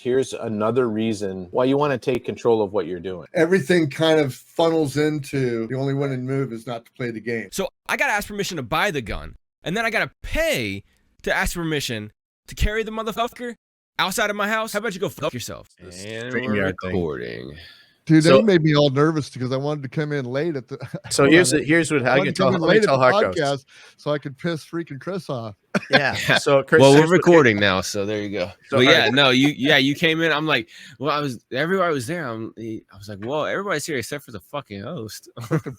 here's another reason why you want to take control of what you're doing. Everything kind of funnels into the only winning move is not to play the game. So I got to ask permission to buy the gun, and then I got to pay to ask permission to carry the motherfucker outside of my house. How about you go fuck yourself? And we're recording. Dude, that made me all nervous because I wanted to come in late at the. So here's what how you can tell. Let me tell how it goes. So I could piss freaking Chris off. Yeah. So Chris, well, we're recording now, so there you go. So yeah, no, you came in. I'm like, well, everybody was there. I was like, well, everybody's here except for the fucking host.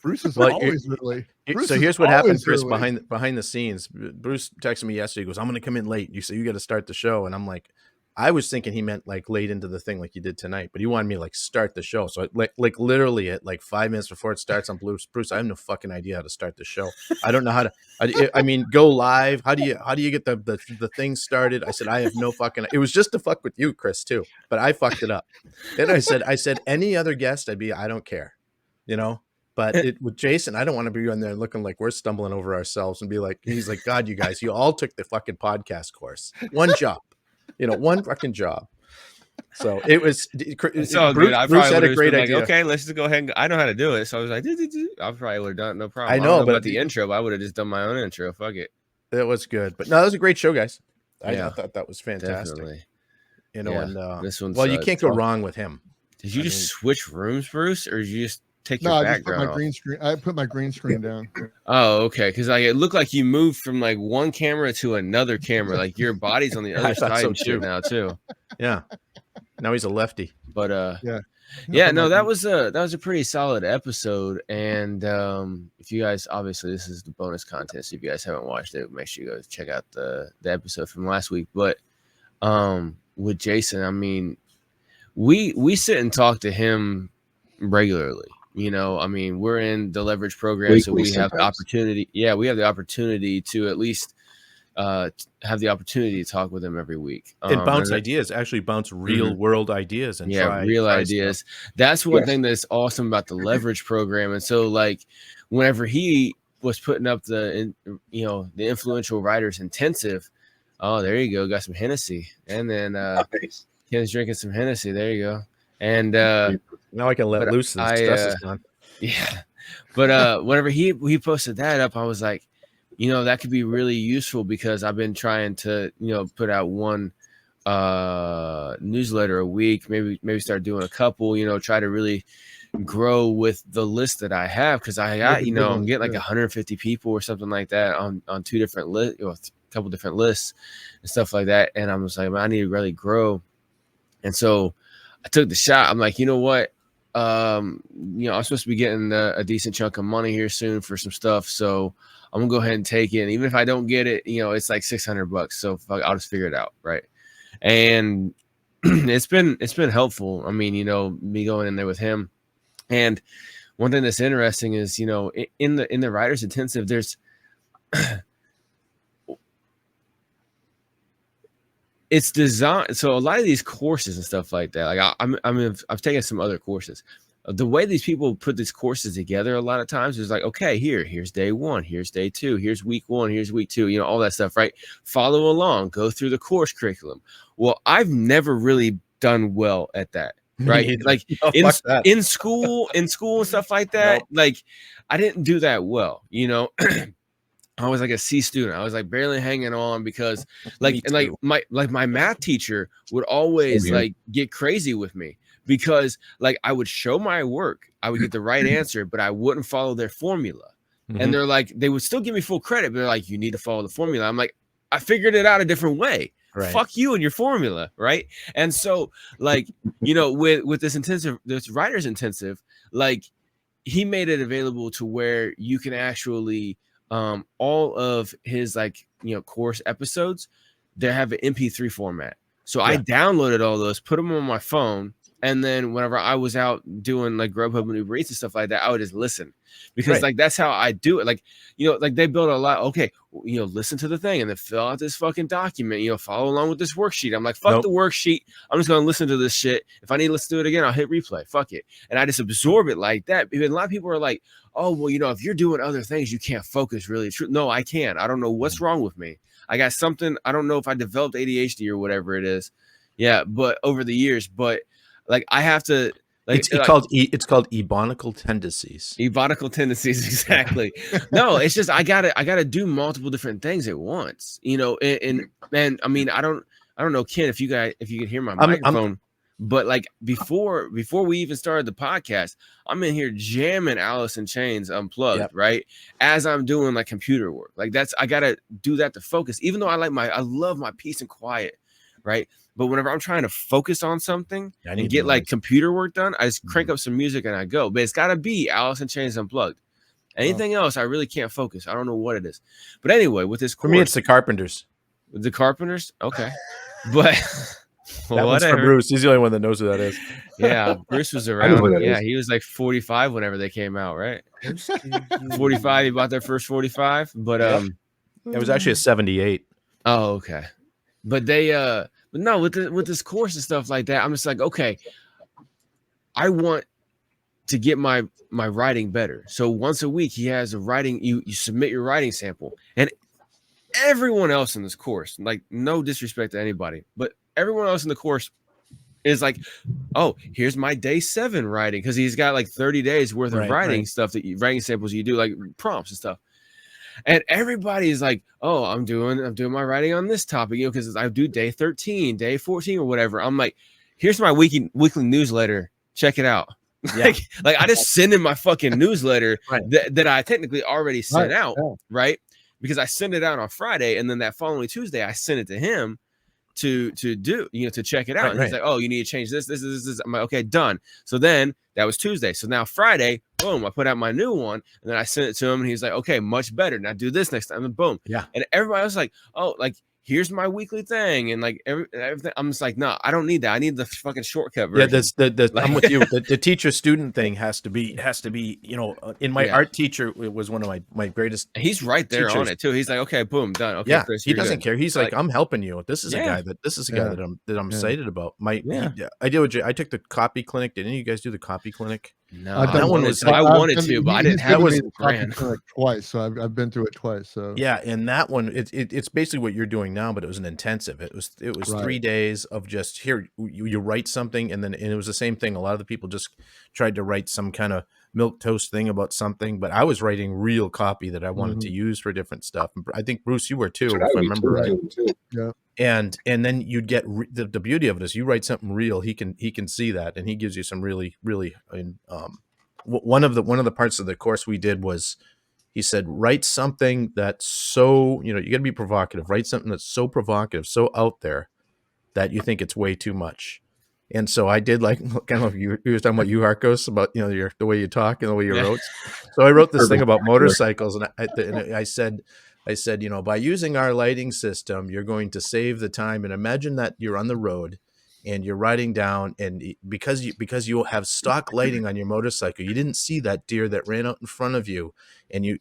Bruce is always early. So here's what happened, Chris, behind the scenes. Bruce texted me yesterday. He goes, I'm going to come in late. You say you got to start the show, and I'm like, I was thinking he meant like late into the thing like you did tonight, but he wanted me to like start the show. So like literally at like 5 minutes before it starts on Bruce, I have no fucking idea how to start the show. I don't know how to, I mean, go live. How do you get the thing started? I said, I have no fucking, it was just to fuck with you, Chris, too, but I fucked it up. Then I said, any other guest, I don't care, you know? But with Jason, I don't want to be on there looking like we're stumbling over ourselves and be like, he's like, God, you guys, you all took the fucking podcast course. One job. One fucking job. So it was. It's all Bruce, good. I Bruce probably had a great like, idea. okay, let's just go ahead. I know how to do it, so I was like, I probably would have done no problem. I know, but about the intro, but I would have just done my own intro. Fuck it. It was good, but no, that was a great show, guys. I thought that was fantastic. Definitely. And this one's, well, you can't go wrong with him. Did you just switch rooms, Bruce, or did you just take your background? I just put my green screen. I put my green screen down. Oh, okay. Because like it looked like you moved from like one camera to another camera. Like your body's on the other side so too now too. Yeah. Now he's a lefty. But no, that was a pretty solid episode. And if you guys, obviously this is the bonus content, so if you guys haven't watched it, make sure you go check out the episode from last week. But with Jason, I mean, we sit and talk to him regularly. I mean, we're in the leverage program, so we have the opportunity. Yeah, we have the opportunity to at least have the opportunity to talk with him every week and bounce ideas, actually bounce real world ideas and try ideas. Stuff. That's one thing that's awesome about the leverage program. And so, like, whenever he was putting up the influential writers intensive, oh, there you go, got some Hennessy, and then Ken's drinking some Hennessy. There you go, and now I can let loose. Yeah, but whenever he posted that up, I was like, that could be really useful because I've been trying to, put out one newsletter a week, maybe start doing a couple, try to really grow with the list that I have. Cause I got, I'm getting like 150 people or something like that on two different lists, a couple different lists and stuff like that. And I'm just like, man, I need to really grow. And so I took the shot. I'm like, you know what? I'm supposed to be getting a decent chunk of money here soon for some stuff. So I'm gonna go ahead and take it. And even if I don't get it, it's like $600. So I'll just figure it out. Right. And it's been helpful. I mean, me going in there with him. And one thing that's interesting is, in the writers intensive, there's it's designed. So a lot of these courses and stuff like that, like I've taken some other courses. The way these people put these courses together, a lot of times is like, okay, here's day one, here's day two, here's week one, here's week two, all that stuff, right? Follow along, go through the course curriculum. Well, I've never really done well at that, right? Like in school and stuff like that, like I didn't do that well, I was like a C student. I was like barely hanging on because my math teacher would always like get crazy with me because like I would show my work, I would get the right answer, but I wouldn't follow their formula. Mm-hmm. And they're like, they would still give me full credit, but they're like, you need to follow the formula. I'm like, I figured it out a different way. Right. Fuck you and your formula, right? And so like, with this writer's intensive, like he made it available to where you can actually all of his course episodes, they have an MP3 format. So I downloaded all those, put them on my phone, and then whenever I was out doing like Grubhub and Uber Eats and stuff like that, I would just listen because like that's how I do it. Like like they build a lot. Okay, listen to the thing and then fill out this fucking document. Follow along with this worksheet. I'm like, fuck the worksheet. I'm just gonna listen to this shit. If I need to listen to it again, I'll hit replay. Fuck it, and I just absorb it like that. Because a lot of people are like, oh well, if you're doing other things, you can't focus really. True. No, I can. I don't know what's wrong with me. I got something. I don't know if I developed ADHD or whatever it is. Yeah, but over the years, but like I have to like It's called ebonical tendencies. ebonical tendencies, Yeah. exactly. No, it's just I gotta do multiple different things at once, you know. And I mean, I don't know, Ken, if you can hear my microphone, but like before we even started the podcast, I'm in here jamming Alice in Chains Unplugged, Yep. right? As I'm doing like computer work. Like I gotta do that to focus, even though I love my peace and quiet, right? But whenever I'm trying to focus on something and get like computer work done, I just crank up some music and I go. But it's got to be Alice in Chains Unplugged. Anything else, I really can't focus. I don't know what it is. But anyway, with this course, for me, it's the Carpenters. The Carpenters, okay. But that one's for Bruce. He's the only one that knows who that is. Yeah, Bruce was around. Yeah, he was like 45 whenever they came out, right? 45. He bought their first 45, but it was actually a 78. Oh, okay. But but no, with this course and stuff like that, I'm just like, okay, I want to get my writing better. So once a week, he has a writing. You submit your writing sample, and everyone else in this course, like no disrespect to anybody, but everyone else in the course is like, oh, here's my day 7 writing, because he's got like 30 days worth of writing stuff writing samples you do, like prompts and stuff. And everybody is like, oh, I'm doing my writing on this topic, you know, because I do day 13, day 14 or whatever. I'm like, here's my weekly newsletter. Check it out. Yeah. like I just send in my fucking newsletter that I technically already sent out, right? Because I send it out on Friday, and then that following Tuesday I send it to him to do, you know, to check it out. And he's like, oh, you need to change this. I'm like, okay, done. So then that was Tuesday. So now Friday, boom, I put out my new one, and then I sent it to him, and he's like, okay, much better. Now do this next time, and boom. Yeah. And everybody was like, oh, like, here's my weekly thing, and like everything. I'm just like, no, I don't need that. I need the fucking shortcut version. Yeah, I'm with you. The teacher student thing has to be, you know, in my art teacher, it was one of my greatest. He's right there on it too. He's like, okay, boom, done. Okay, yeah, Chris, he doesn't care. He's like, I'm helping you. This is a guy that I'm excited about. I took the copy clinic. Did any of you guys do the copy clinic? No, that one was. I wanted to, but I didn't have it. Copy clinic twice, so I've been through it twice. So yeah, and that one, it's basically what you're doing now, but it was an intensive. It was 3 days of just here. You write something, and it was the same thing. A lot of the people just tried to write some kind of milquetoast thing about something, but I was writing real copy that I wanted to use for different stuff. And I think Bruce, you were too, if I remember right. Yeah. And then you'd get the beauty of it is you write something real, he can see that, and he gives you some really one of the parts of the course we did was he said, write something that's so, you know, you got to be provocative. Write something that's so provocative, so out there that you think it's way too much. And so I did, like, kind of, you were talking about you, Harkos, about, you know, the way you talk and the way you wrote. So I wrote this thing about motorcycles, and I said, you know, by using our lighting system, you're going to save the time. And imagine that you're on the road and you're riding down, and because you have stock lighting on your motorcycle, you didn't see that deer that ran out in front of you, and you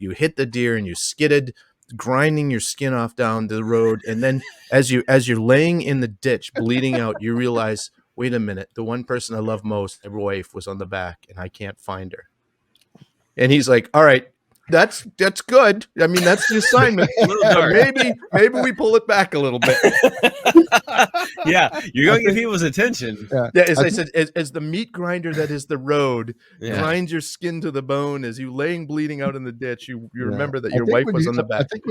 hit the deer and you skidded, grinding your skin off down the road. And then as you're laying in the ditch bleeding out, you realize, wait a minute, the one person I love most, my wife, was on the back and I can't find her. And he's like, all right, that's good. I mean, that's the assignment. maybe we pull it back a little bit. Yeah, you're going to get people's attention. Yeah, as I said, as the meat grinder that is the road grinds your skin to the bone, as you laying bleeding out in the ditch, you remember that your wife was on the back. I think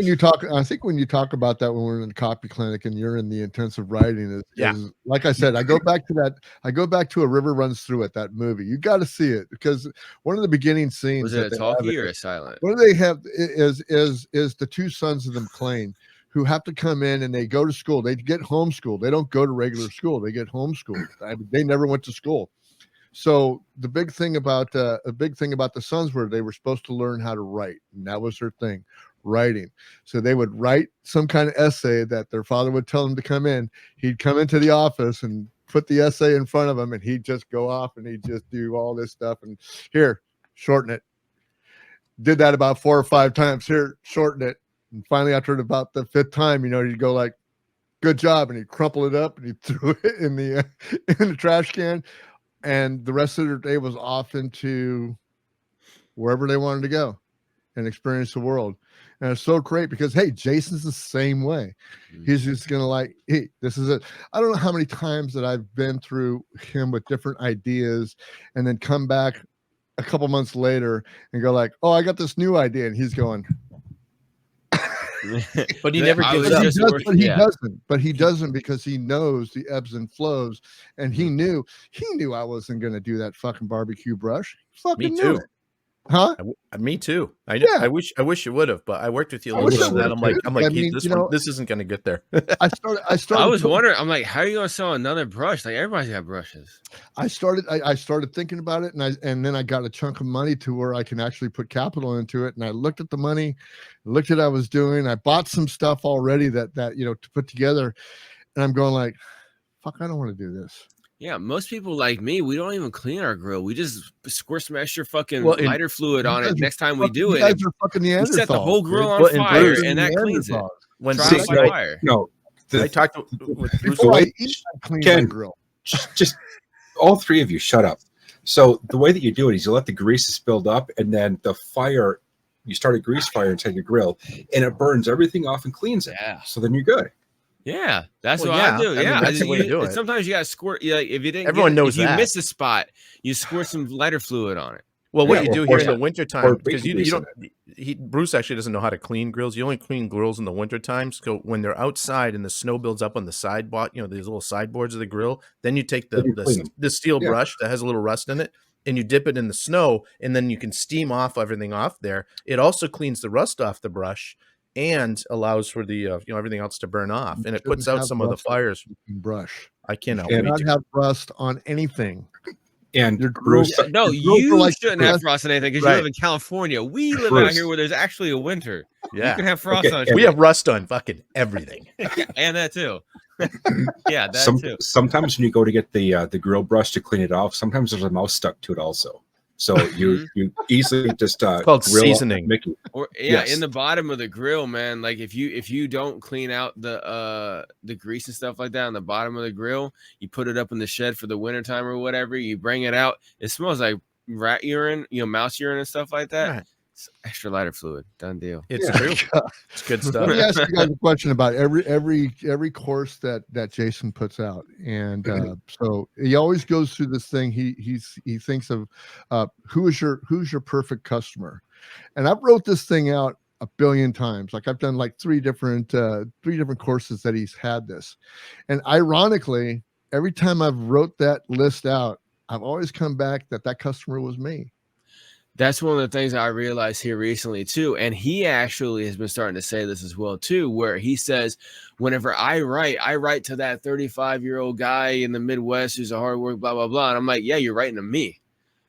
when you talk about that when we're in the copy clinic and you're in the intensive writing, is like I said, I go back to A River Runs Through It, that movie. You got to see it, because one of the beginning scenes, was it a talkie or a silent? What do they have is the two sons of the McLean who have to come in, and they go to school. They get homeschooled. They don't go to regular school. They get homeschooled. They never went to school. So the big thing about the sons were they were supposed to learn how to write, and that was their thing, writing. So they would write some kind of essay that their father would tell them to come in. He'd come into the office and put the essay in front of him, and he'd just go off and he'd just do all this stuff. And here, shorten it. Did that about 4 or 5 times. Here, shorten it. And finally, after about the 5th time, you know, he'd go like, good job. And he'd crumple it up and he threw it in the trash can. And the rest of their day was off into wherever they wanted to go and experience the world. And it's so great because, hey, Jason's the same way. He's just going to like, hey, this is it. I don't know how many times that I've been through him with different ideas and then come back a couple months later and go like, oh, I got this new idea. And he's going, but he never gives up. But he doesn't because he knows the ebbs and flows. And he knew I wasn't going to do that fucking barbecue brush. He fucking knew it. Huh? Me too. I wish you would have, but I worked with you a little bit on that. I'm like, this isn't going to get there. I started. I was wondering. I'm like, how are you going to sell another brush? Like everybody's got brushes. I started thinking about it, and then I got a chunk of money to where I can actually put capital into it. And I looked at the money, looked at what I was doing. I bought some stuff already that to put together, and I'm going like, fuck, I don't want to do this. Yeah, most people like me, we don't even clean our grill. We just squirt smash your fucking lighter fluid on it next time we do it. You guys are fucking Neanderthals. We set the whole grill on fire, and that cleans it. When fire. No, I talked with Bruce. I clean my grill. Just all three of you, shut up. So the way that you do it is you let the greases build up, and then the fire, you start a grease fire inside your grill, and it burns everything off and cleans it. Yeah. So then you're good. Yeah, that's what I do. Yeah, that's the way to do it. Sometimes you got to squirt. Like if you didn't, everyone knows if you miss a spot, you squirt some lighter fluid on it. Well, what you do here in the wintertime, because you don't, Bruce actually doesn't know how to clean grills. You only clean grills in the wintertime. So when they're outside and the snow builds up on the sideboard, these little sideboards of the grill, then you take the steel brush that has a little rust in it, and you dip it in the snow, and then you can steam everything off there. It also cleans the rust off the brush and allows for the everything else to burn off, and it puts out some of the fires. Brush. I cannot have rust on anything. And your Bruce, you shouldn't have frost on anything because you live in California. We live out here where there's actually a winter. Yeah, you can have frost on. We have rust on fucking everything, and that too. Yeah, too. Sometimes when you go to get the grill brush to clean it off, sometimes there's a mouse stuck to it also. So you easily just it's called seasoning. In the bottom of the grill, man. Like if you don't clean out the grease and stuff like that on the bottom of the grill, you put it up in the shed for the wintertime or whatever. You bring it out, it smells like rat urine, mouse urine and stuff like that. Right. Extra lighter fluid, done deal. It's true. It's good stuff. Let me ask you guys a question about every course that Jason puts out, and so he always goes through this thing. He thinks of who's your perfect customer, and I've wrote this thing out a billion times. Like I've done like three different courses that he's had this, and ironically, every time I've wrote that list out, I've always come back that customer was me. That's one of the things I realized here recently too. And he actually has been starting to say this as well too, where he says, whenever I write to that 35-year-old guy in the Midwest who's a hard work, blah, blah, blah. And I'm like, yeah, you're writing to me.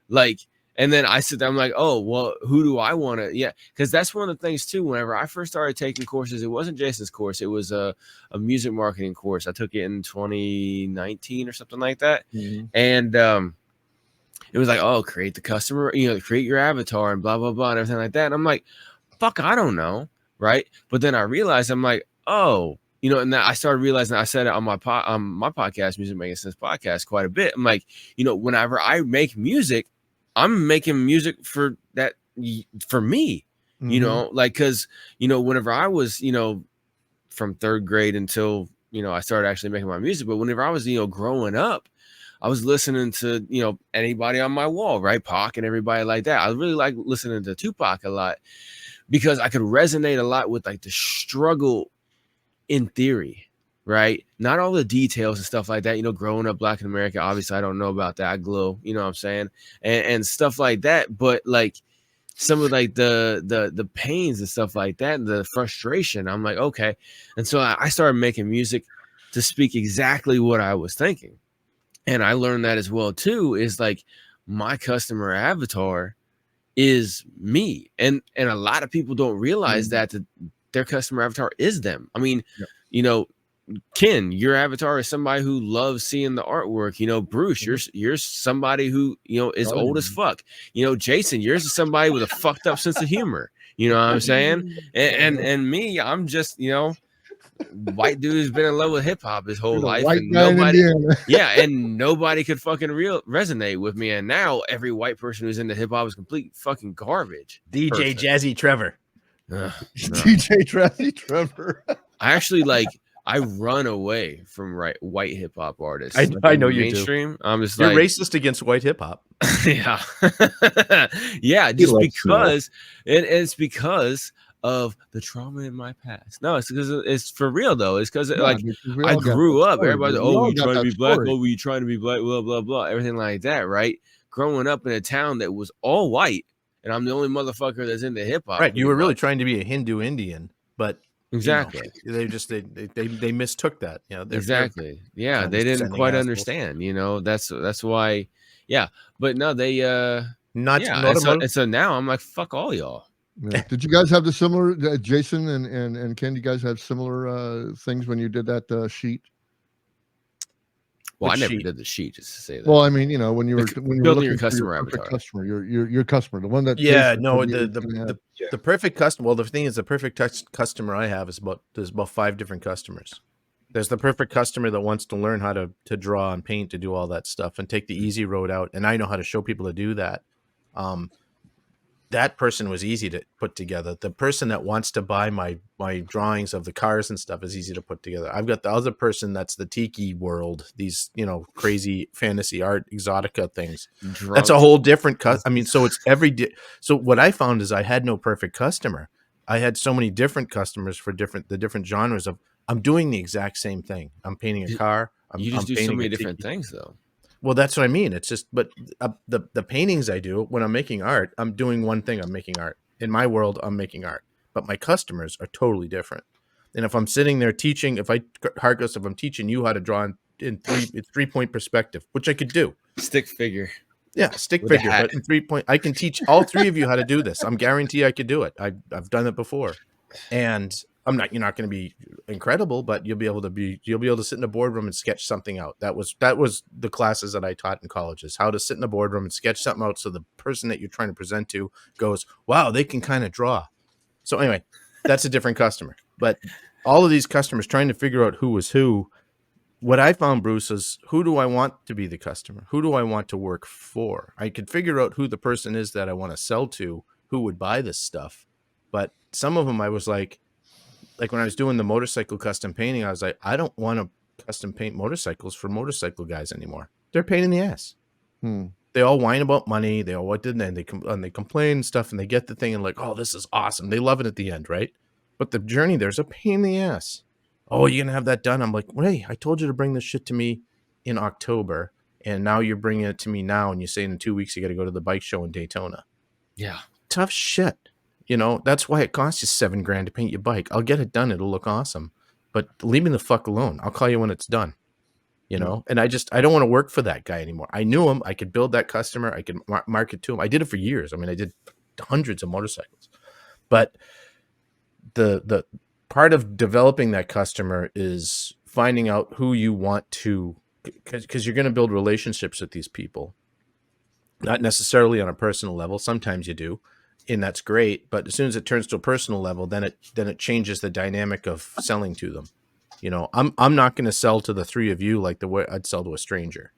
Like, and then I sit there, I'm like, oh, well, who do I want to? Yeah. Cause that's one of the things too. Whenever I first started taking courses, it wasn't Jason's course. It was a music marketing course. I took it in 2019 or something like that. Mm-hmm. And, it was like, oh, create the customer, create your avatar and blah, blah, blah, and everything like that. And I'm like, fuck, I don't know. Right. But then I realized, I'm like, oh, and then I started realizing, I said it on my podcast, Music Making Sense podcast, quite a bit. I'm like, whenever I make music, I'm making music for me, mm-hmm. Like, cause, whenever I was, from third grade until, I started actually making my music, but whenever I was, growing up, I was listening to, anybody on my wall, right? Pac and everybody like that. I really like listening to Tupac a lot because I could resonate a lot with like the struggle in theory, right? Not all the details and stuff like that. Growing up Black in America, obviously I don't know about that. I glow, you know what I'm saying? And stuff like that. But like some of like the pains and stuff like that, and the frustration, I'm like, okay. And so I started making music to speak exactly what I was thinking. And I learned that as well too, is like my customer avatar is me. And a lot of people don't realize that their customer avatar is them. I mean, Ken, your avatar is somebody who loves seeing the artwork. Bruce, you're somebody who, is old as fuck. Jason, yours somebody with a fucked up sense of humor. You know what I'm saying? And me, I'm just, white dude who's been in love with hip hop his whole life, and nobody could fucking resonate with me. And now every white person who's into hip hop is complete fucking garbage. DJ Jazzy Trevor. No. DJ Tracy Trevor. I actually I run away from white hip hop artists. I know in the you do. mainstream. I'm just You're like racist against white hip hop. yeah. Yeah, just because it's because of the trauma in my past. No, it's because it's for real though. It's because Yeah, like because we I all got grew that up. story, Everybody's dude. like, We oh, all you got trying to that be black? story. Oh, you trying to be black? Blah blah blah. Everything like that, right? Growing up in a town that was all white, and I'm the only motherfucker that's into hip hop. Right. You were really trying to be a Hindu Indian, but exactly. they just they mistook that. You know, Exactly. Yeah, they didn't quite understand. You know, that's why. Yeah, but no, they. Not Yeah, and so now I'm like, fuck all y'all. Yeah. Did you guys have the similar, Jason and Ken? You guys have similar things when you did that sheet? Well, I never did the sheet, just to say that. Well, I mean, when you were building your customer avatar, customer, your customer, the one that the perfect customer. Well, the thing is, the perfect customer I have there's about 5 different customers. There's the perfect customer that wants to learn how to draw and paint, to do all that stuff and take the easy road out. And I know how to show people to do that. That person was easy to put together. The person that wants to buy my drawings of the cars and stuff is easy to put together. I've got the other person that's the tiki world, these, crazy fantasy art, exotica things. That's a whole different I mean, so it's so what I found is I had no perfect customer. I had so many different customers for the different genres of, I'm doing the exact same thing. I'm painting a car. You just do so many different things though. Well, that's what I mean. It's just, but the paintings I do when I'm making art, I'm doing one thing. I'm making art. In my world, I'm making art. But my customers are totally different. And if I'm sitting there teaching, if I'm teaching you how to draw in 3-point perspective, which I could do. Stick figure. Yeah, stick figure. But in 3-point, I can teach all 3 of you how to do this. I'm guarantee I could do it. I've done it before. And you're not going to be incredible, but you'll be able to sit in a boardroom and sketch something out. That was the classes that I taught in college, is how to sit in a boardroom and sketch something out, so the person that you're trying to present to goes, wow, they can kind of draw. So anyway, that's a different customer. But all of these customers trying to figure out who was who, what I found, Bruce, is who do I want to be the customer? Who do I want to work for? I could figure out who the person is that I want to sell to, who would buy this stuff. But some of them I was like when I was doing the motorcycle custom painting, I was like, I don't want to custom paint motorcycles for motorcycle guys anymore. They're a pain in the ass. They all whine about money. They all they complain and stuff, and they get the thing and like, oh, this is awesome. They love it at the end, right? But the journey there's a pain in the ass. Oh, you're gonna have that done? I'm like, hey, I told you to bring this shit to me in October, and now you're bringing it to me now, and you're saying in 2 weeks you got to go to the bike show in Daytona. Yeah, tough shit. That's why it costs you $7,000 to paint your bike. I'll get it done. It'll look awesome, but leave me the fuck alone. I'll call you when it's done. And I don't want to work for that guy anymore. I knew him. I could build that customer. I could market to him. I did it for years. I mean, I did hundreds of motorcycles, but the part of developing that customer is finding out who you want to, because you're going to build relationships with these people, not necessarily on a personal level. Sometimes you do. And that's great, but as soon as it turns to a personal level, then it changes the dynamic of selling to them. I'm not going to sell to the 3 of you like the way I'd sell to a stranger.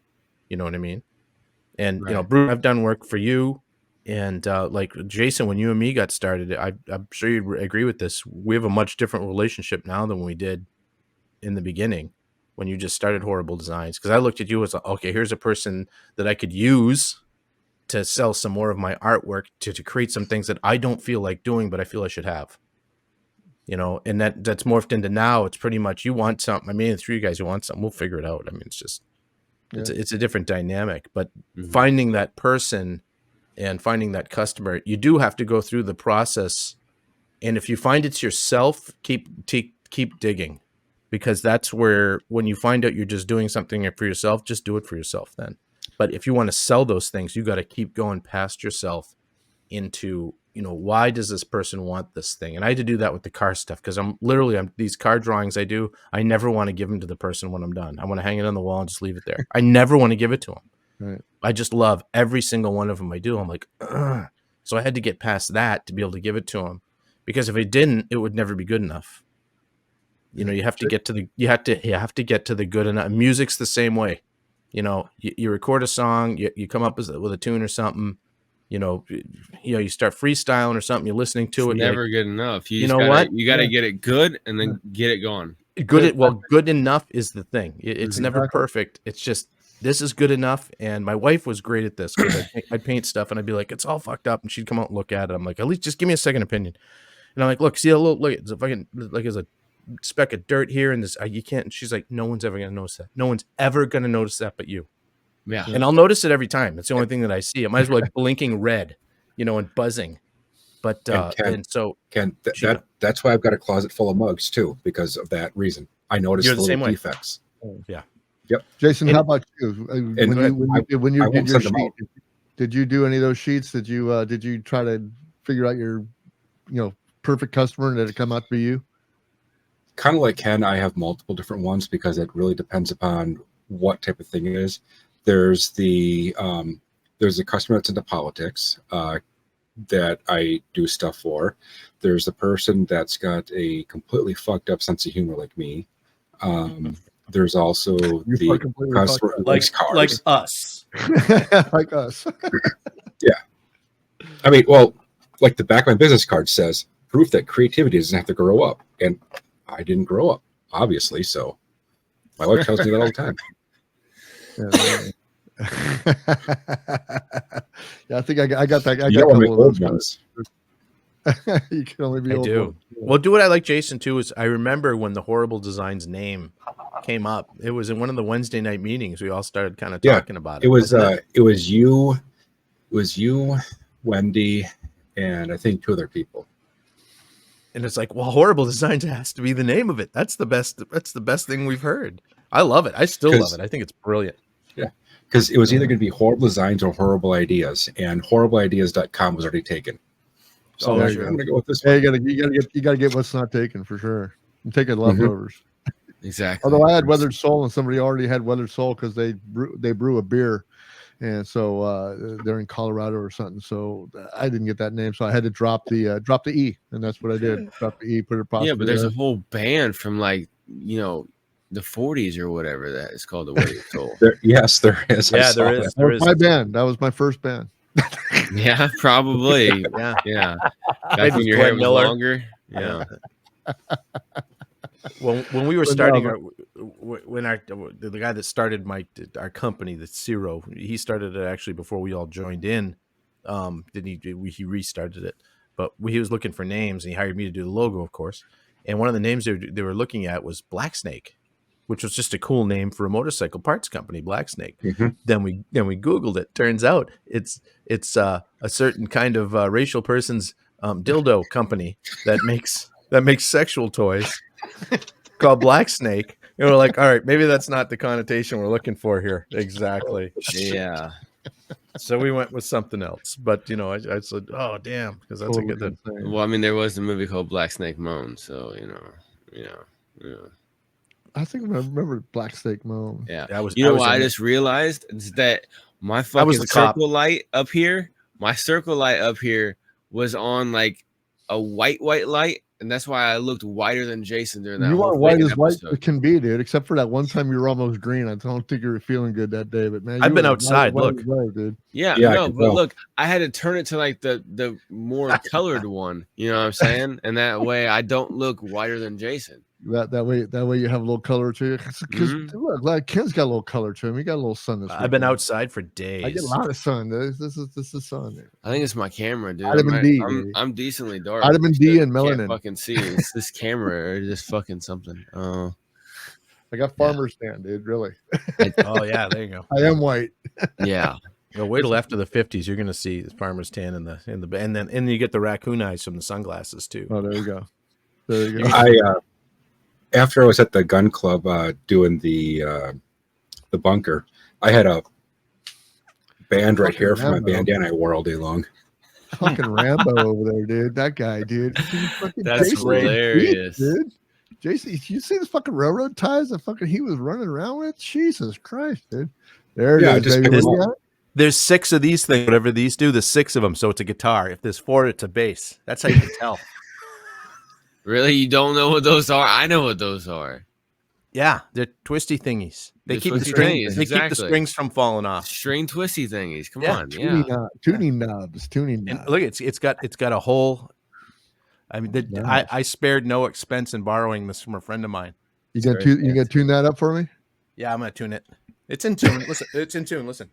You know what I mean? And right. Bruce, I've done work for you, and like Jason, when you and me got started, I'm sure you agree with this. We have a much different relationship now than we did in the beginning when you just started Horrible Designs. Because I looked at you as like, okay, here's a person that I could use to sell some more of my artwork, to create some things that I don't feel like doing, but I feel I should have, and that's morphed into now. It's pretty much, you want something. I mean, the 3 guys who want something, we'll figure it out. I mean, it's just, it's a different dynamic, but finding that person and finding that customer, you do have to go through the process. And if you find it's yourself, keep digging, because that's where, when you find out you're just doing something for yourself, just do it for yourself then. But if you want to sell those things, you got to keep going past yourself into, why does this person want this thing? And I had to do that with the car stuff, because I'm these car drawings I do, I never want to give them to the person when I'm done. I want to hang it on the wall and just leave it there. I never want to give it to them. Right. I just love every single one of them I do. I'm like, ugh. So I had to get past that to be able to give it to them, because if I didn't, it would never be good enough. You have to get to the good enough. Music's the same way. You record a song, you come up with a tune or something, you start freestyling or something, you're listening to It's it. never good enough. You know gotta, what? You got to get it good and then get it gone. Good enough is the thing. It's never Exactly. perfect. It's just, this is good enough. And my wife was great at this because I'd paint stuff and I'd be like, it's all fucked up. And she'd come out and look at it. I'm like, at least just give me a second opinion. And I'm like, look, see a little, look, it's a fucking, like there's a speck of dirt here and this, you can't. And she's like, no one's ever going to notice that. No one's ever going to notice that but you. Yeah. And I'll notice it every time. It's the only thing that I see. It might as well like blinking red, and buzzing. But that's why I've got a closet full of mugs too, because of that reason. I noticed the little defects. Yeah. Yep. Jason, how about you? When you did your sheet, did you do any of those sheets? Did you try to figure out your, perfect customer and did it come out to be you? Kind of like Ken, I have multiple different ones because it really depends upon what type of thing it is. There's a customer that's into politics that I do stuff for. There's the person that's got a completely fucked up sense of humor like me. There's also the customer who likes cars. Like us. Like us. Yeah. I mean, well, like the back of my business card says, proof that creativity doesn't have to grow up. And I didn't grow up, obviously. So my wife tells me that all the time. Yeah, I think I got that. You don't want to make old ones. You can only be I old do. ones. Well, do what I like, Jason, too, is I remember when the Horrible Designs name came up. It was in one of the Wednesday night meetings. We all started kind of talking about it. It was you, Wendy, and I think 2 other people. And it's like, well, Horrible Designs has to be the name of it. That's the best thing we've heard. I love it. I still love it. I think it's brilliant. Yeah. Because it was either going to be Horrible Designs or Horrible Ideas, and horribleideas.com was already taken. So I'm going to go with this one. You gotta get what's not taken for sure. I'm taking leftovers. Exactly. Although I had Weathered Soul and somebody already had Weathered Soul because they brew a beer, and so they're in Colorado or something. So I didn't get that name, so I had to drop the E, and that's what I did. Drop the E, put it. Yeah, but there's a whole band from the 40s or whatever that is called the Weathered Soul. Yes, there is. Yeah, there is. That was my band. That was my first band. Yeah, probably. Yeah. Back when your hair was longer. Yeah. When we were starting, the guy that started our company, the Zero, he started it actually before we all joined in. He restarted it, but he was looking for names and he hired me to do the logo, of course. And one of the names they were looking at was Black Snake, which was just a cool name for a motorcycle parts company, Black Snake. Mm-hmm. Then we Googled it. Turns out it's a certain kind of racial person's dildo company that makes sexual toys called Black Snake. And we're like, all right, maybe that's not the connotation we're looking for here. Exactly. Yeah. So we went with something else. But I said, oh damn, because that's a good thing. Well, I mean, there was a movie called Black Snake Moan, so yeah. I think I remember Black Snake Moan. Yeah. What I just realized is that my fucking circle light up here was on like a white light, and that's why I looked whiter than Jason during that. You are white as white it can be, dude. Except for that one time you were almost green. I don't think you were feeling good that day. But man, I've been outside. Look, dude. Yeah, no, but look, I had to turn it to like the more colored one. You know what I'm saying? And that way I don't look whiter than Jason. That way you have a little color to you. Because look, like Ken's got a little color to him. He got a little sun this week. I've been outside for days. I get a lot of sun. This is sun. I think it's my camera, dude. Vitamin D. I'm decently dark. Vitamin D and melanin. Can't fucking see. It's this camera or just fucking something. I got farmer's tan, dude. Really. Oh yeah, there you go. I am white. Yeah. Wait till after the 50s. You're gonna see the farmer's tan and then you get the raccoon eyes from the sunglasses too. Oh, there you go. There you go. After I was at the gun club doing the bunker, I had a band right here for my bandana I wore all day long. Fucking Rambo over there, dude. That guy, dude. That's Jason, hilarious, dude. Jason, you see the fucking railroad ties that fucking he was running around with? Jesus Christ, dude. There it is, baby. There's 6 of these things, whatever these do, there's 6 of them, so it's a guitar. If there's 4, it's a bass. That's how you can tell. Really? You don't know what those are? I know what those are. Yeah, they're twisty thingies. They The keep the twisty string. thingies, They keep the exactly. strings from falling off. String twisty thingies. Come Yeah. on, yeah. Tuning knobs. And look, it's got a whole. I mean, Nice. I spared no expense in borrowing this from a friend of mine. You gonna tune that up for me? Yeah, I'm gonna tune it. It's in tune. Listen, it's in tune. Listen.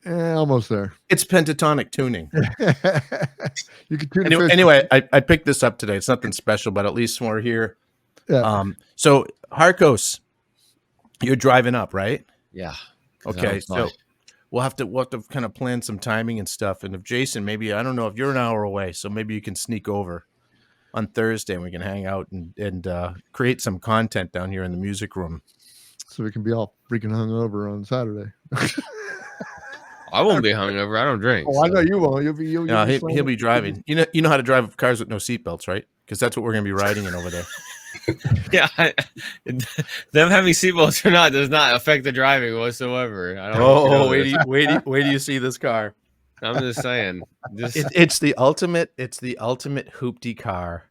Almost there. It's pentatonic tuning. You can tune it. Anyway, I picked this up today. It's nothing special, but at least we're here. Yeah. So Harkos, you're driving up, right? Yeah. Okay. So we'll have to kind of plan some timing and stuff. And if Jason, maybe, I don't know if you're an hour away, so maybe you can sneak over on Thursday and we can hang out and create some content down here in the music room. So we can be all freaking hungover on Saturday. I won't be hungover. I don't drink. Oh, I know you won't. He'll be driving. You know how to drive cars with no seatbelts, right? Because that's what we're going to be riding in over there. Yeah, them having seatbelts or not does not affect the driving whatsoever. I don't wait do you see this car? I'm just saying. It's the ultimate hoopty car.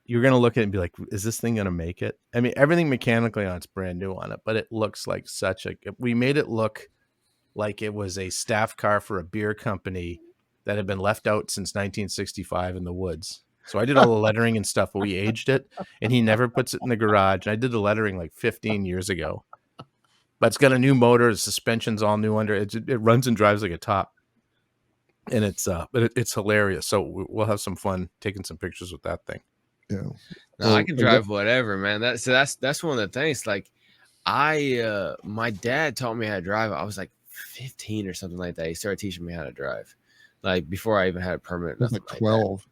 You're gonna look at it and be like, is this thing gonna make it? I mean, everything mechanically on it's brand new on it, but it looks like we made it look like it was a staff car for a beer company that had been left out since 1965 in the woods. So I did all the lettering and stuff, but we aged it, and he never puts it in the garage. And I did the lettering like 15 years ago, but it's got a new motor. The suspension's all new under it. It runs and drives like a top, and it's hilarious. So we'll have some fun taking some pictures with that thing. Yeah, no, I can drive whatever, man. That's one of the things. Like, my dad taught me how to drive. I was like 15 or something like that. He started teaching me how to drive, like before I even had a permit. I was like 12.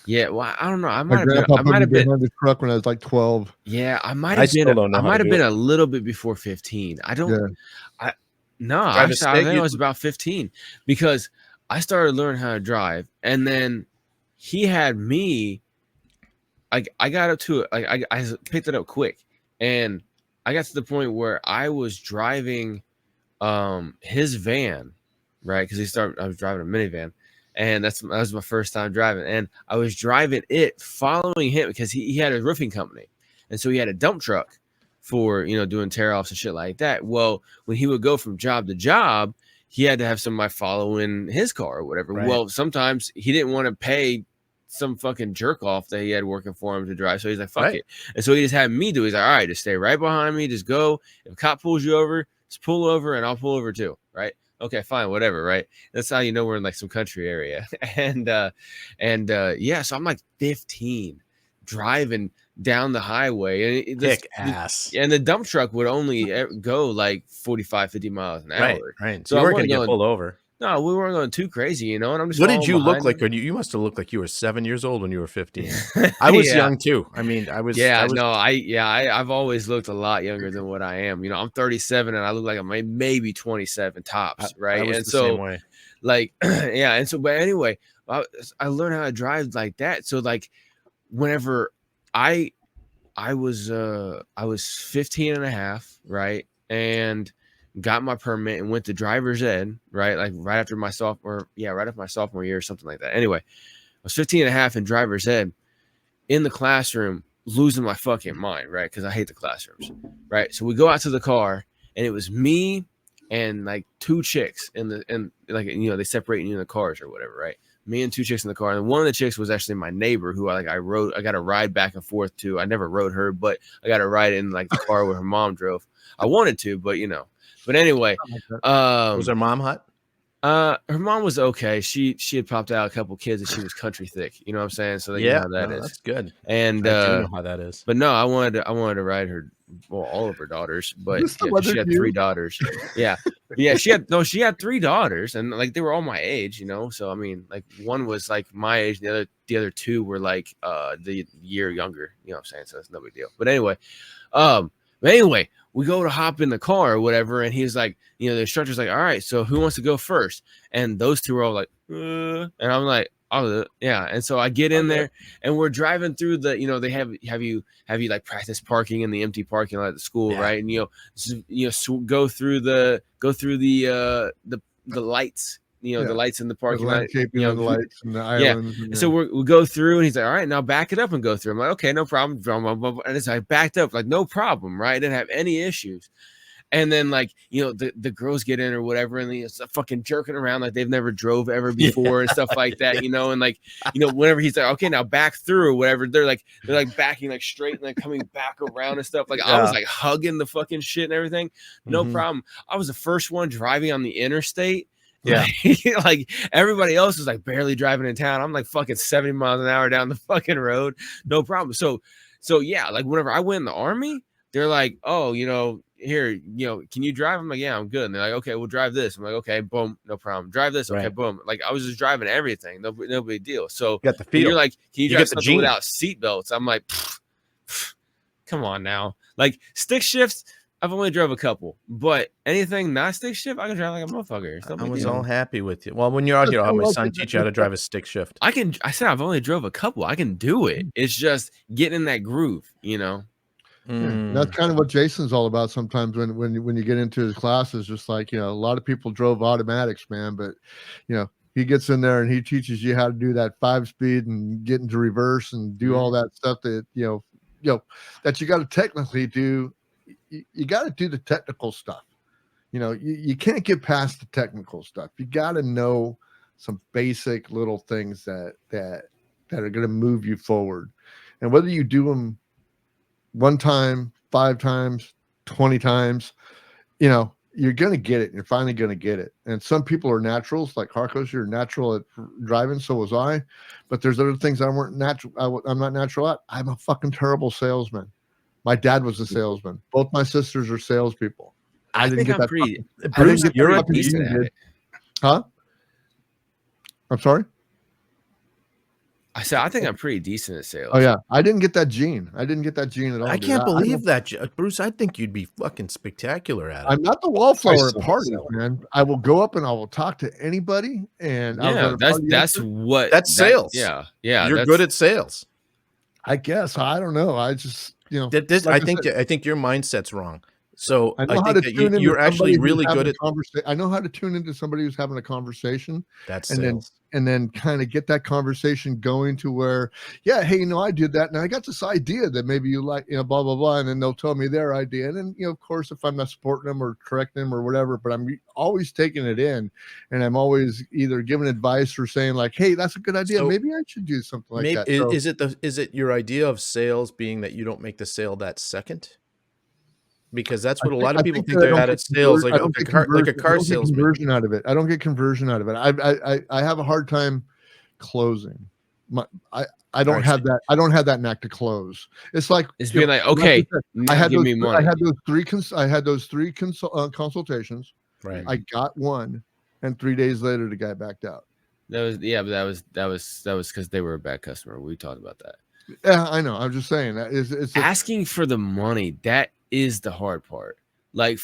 Yeah, well, I don't know. I My might grandpa have been on the truck when I was like 12. Yeah, I might have been a little bit before 15. I think I was about 15 because I started learning how to drive, and then he had me. I got up to it. I picked it up quick, and I got to the point where I was driving his van, right? Because I was driving a minivan. And that was my first time driving. And I was driving it, following him because he had a roofing company. And so he had a dump truck for, doing tear-offs and shit like that. Well, when he would go from job to job, he had to have somebody following his car or whatever. Right. Well, sometimes he didn't want to pay some fucking jerk off that he had working for him to drive. So he's like, fuck it. And so he just had me do it. He's like, all right, just stay right behind me. Just go. If a cop pulls you over, just pull over and I'll pull over too. Right. Okay, fine, whatever, right? That's how we're in like some country area. And so I'm like 15 driving down the highway and the dump truck would only go like 45, 50 miles an hour. Right. So you weren't going to get pulled over. No, we weren't going too crazy, and I'm just. What did you look like? You must have looked like you were 7 years old when you were 15. I was young too. I mean, I've always looked a lot younger than what I am. I'm 37, and I look like I'm maybe 27 tops, right? And so, same way. Like, and so, but anyway, I learned how to drive like that. So, like, whenever I was 15 and a half, right, and got my permit and went to driver's ed, right? Like right after my sophomore year or something like that. Anyway, I was 15 and a half in driver's ed in the classroom, losing my fucking mind, right? Because I hate the classrooms, right? So we go out to the car and it was me and like two chicks they separate you in the cars or whatever, right? Me and two chicks in the car. And one of the chicks was actually my neighbor who I got a ride back and forth to. I never rode her, but I got a ride in like the car where her mom drove. I wanted to, but But anyway, was her mom hot? Her mom was okay. She had popped out a couple kids and she was country thick. You know what I'm saying? So you know how that is. That's good. And I do know how that is. But no, I wanted to ride her, all of her daughters. But she had 3 daughters. Yeah, she had 3 daughters, and like they were all my age. So I mean, like one was like my age, the other 2 were like the year younger. You know what I'm saying? So it's no big deal. But anyway, we go to hop in the car or whatever, and he's like, the instructor's like, all right, so who wants to go first? And those 2 were all like, and I'm like, oh yeah. And so I get in there, and we're driving through the, they have you like practice parking in the empty parking lot at the school, right? And go through the lights, the lights in the The parking lot, landscaping and the lights and the yeah. islands. And So we go through, and he's like, all right, now back it up and go through. I'm like, okay, no problem. And it's like backed up, like no problem, right? I didn't have any issues. And then like, the girls get in or whatever, and it's fucking jerking around like they've never drove ever before and stuff like that, and like, whenever he's like, okay, now back through or whatever, they're like backing like straight and like coming back around and stuff. Like I was like hugging the fucking shit and everything. No problem. I was the first one driving on the interstate. Yeah. Like everybody else is like barely driving in town. I'm like fucking 70 miles an hour down the fucking road. No problem. So yeah, like whenever I went in the Army, they're like, oh, here, can you drive? I'm like, yeah, I'm good. And they're like, okay, we'll drive this. I'm like, okay, boom, no problem. Drive this, okay, boom. Like I was just driving everything, no big deal. So got the feel. You're like, can you drive something without seatbelts? I'm like, come on now. Like stick shifts, I've only drove a couple, but anything not stick shift, I can drive like a motherfucker. I was all happy with you. Well, when you're out here, I'll have my son teach you how to drive a stick shift. I said I've only drove a couple. I can do it. It's just getting in that groove, That's kind of what Jason's all about sometimes when you get into his classes. Just like, a lot of people drove automatics, man, but he gets in there and he teaches you how to do that 5-speed and get into reverse and do all that stuff that that you got to technically do. You got to do the technical stuff. You can't get past the technical stuff. You got to know some basic little things that are going to move you forward. And whether you do them 1 time, 5 times, 20 times, you're going to get it. You're finally going to get it. And some people are naturals, like Harkos, you're natural at driving. So was I, but there's other things I weren't natural. I'm not natural at. I'm a fucking terrible salesman. My dad was a salesman. Both my sisters are salespeople. I didn't get that. Bruce, you're decent at it. Huh? I'm sorry? I said, I think I'm pretty decent at sales. Oh, yeah. I didn't get that gene. I didn't get that gene at all. I can't believe that, Bruce. I think you'd be fucking spectacular at it. I'm not the wallflower at parties, man. I will go up and I will talk to anybody. And that's sales. Yeah. You're good at sales. I guess. I don't know. I just, I think your mindset's wrong. So I know how to tune you're actually really good at conversation. I know how to tune into somebody who's having a conversation. That's sales. And then kind of get that conversation going to where, yeah, hey, I did that, and I got this idea that maybe you like, blah blah blah, and then they'll tell me their idea, and then of course, if I'm not supporting them or correcting them or whatever, but I'm always taking it in, and I'm always either giving advice or saying like, hey, that's a good idea, so maybe I should do something like that. Is it your idea of sales being that you don't make the sale that second? Because that's what a lot of people think they're at sales, like a car salesman. Conversion out of it. I don't get conversion out of it. I have a hard time closing. I don't have that. I don't have that knack to close. It's like it's being like, okay, I had give me money. I had those three consultations. Right. I got one, and 3 days later, the guy backed out. But that was because they were a bad customer. We talked about that. Yeah, I know. I'm just saying that it's asking for the money. That is the hard part. Like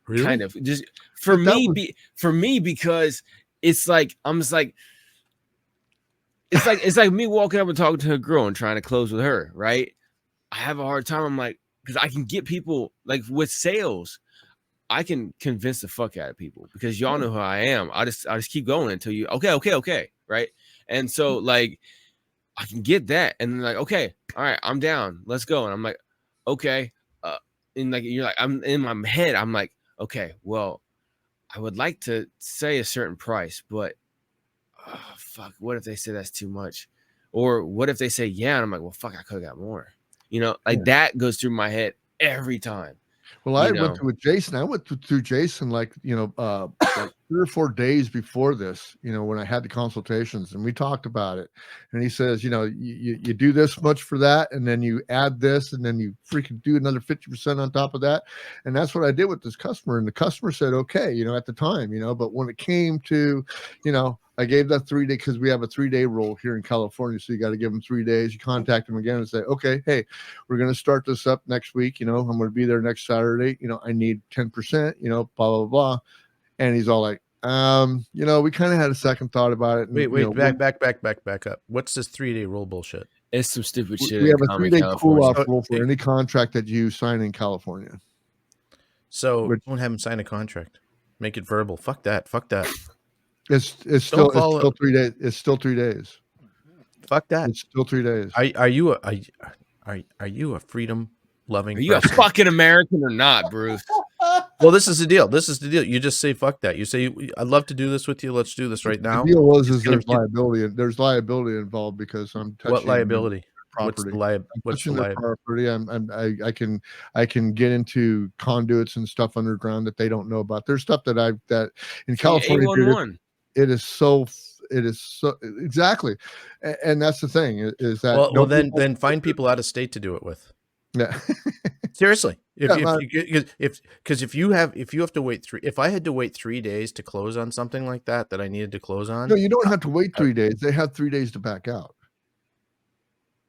really? Kind of just for me because it's like I'm just like it's like me walking up and talking to a girl and trying to close with her, right? I have a hard time. I'm like, because I can get people like with sales, I can convince the fuck out of people because y'all know who I am. I just keep going until you okay, right? And so like I can get that, and then like, okay, all right, I'm down, let's go. And I'm like, okay. And like you're like, I'm in my head, I'm like, okay, well, I would like to say a certain price, but fuck, what if they say that's too much? Or what if they say yeah, and I'm like, well, fuck, I could have got more. That goes through my head every time. Well, I went through with Jason. I went through Jason like 3 or 4 days before this, when I had the consultations, and we talked about it. And he says, you do this much for that, and then you add this, and then you freaking do another 50% on top of that. And that's what I did with this customer. And the customer said, okay, at the time, but when it came to, I gave that 3 day because we have a 3-day rule here in California. So you got to give them 3 days. You contact them again and say, okay, hey, we're going to start this up next week. I'm going to be there next Saturday. I need 10%, blah, blah, blah. And he's all like, we kind of had a second thought about it. And, wait, back up. What's this 3-day rule bullshit? It's some stupid shit. We have a 3-day cool-off rule for any contract that you sign in California. So don't have him sign a contract. Make it verbal. Fuck that. It's Don't still follow. it's still 3 days. It's still 3 days. Fuck that. It's still 3 days. Are you a freedom loving Are you a person? fucking American or not, Bruce? Well, this is the deal. This is the deal. You just say fuck that. You say I'd love to do this with you. Let's do this right now. The deal was It's is gonna there's be- liability. There's liability involved because I'm touching what liability? property. What's the Touching their property. I can get into conduits and stuff underground that they don't know about. There's stuff that in California, dude, it is so exactly, and that's the thing is that well then find people out of state to do it with. Yeah. Seriously, if you have to wait if I had to wait 3 days to close on something like that I needed to close on. No, you don't have to wait 3 days. They have 3 days to back out.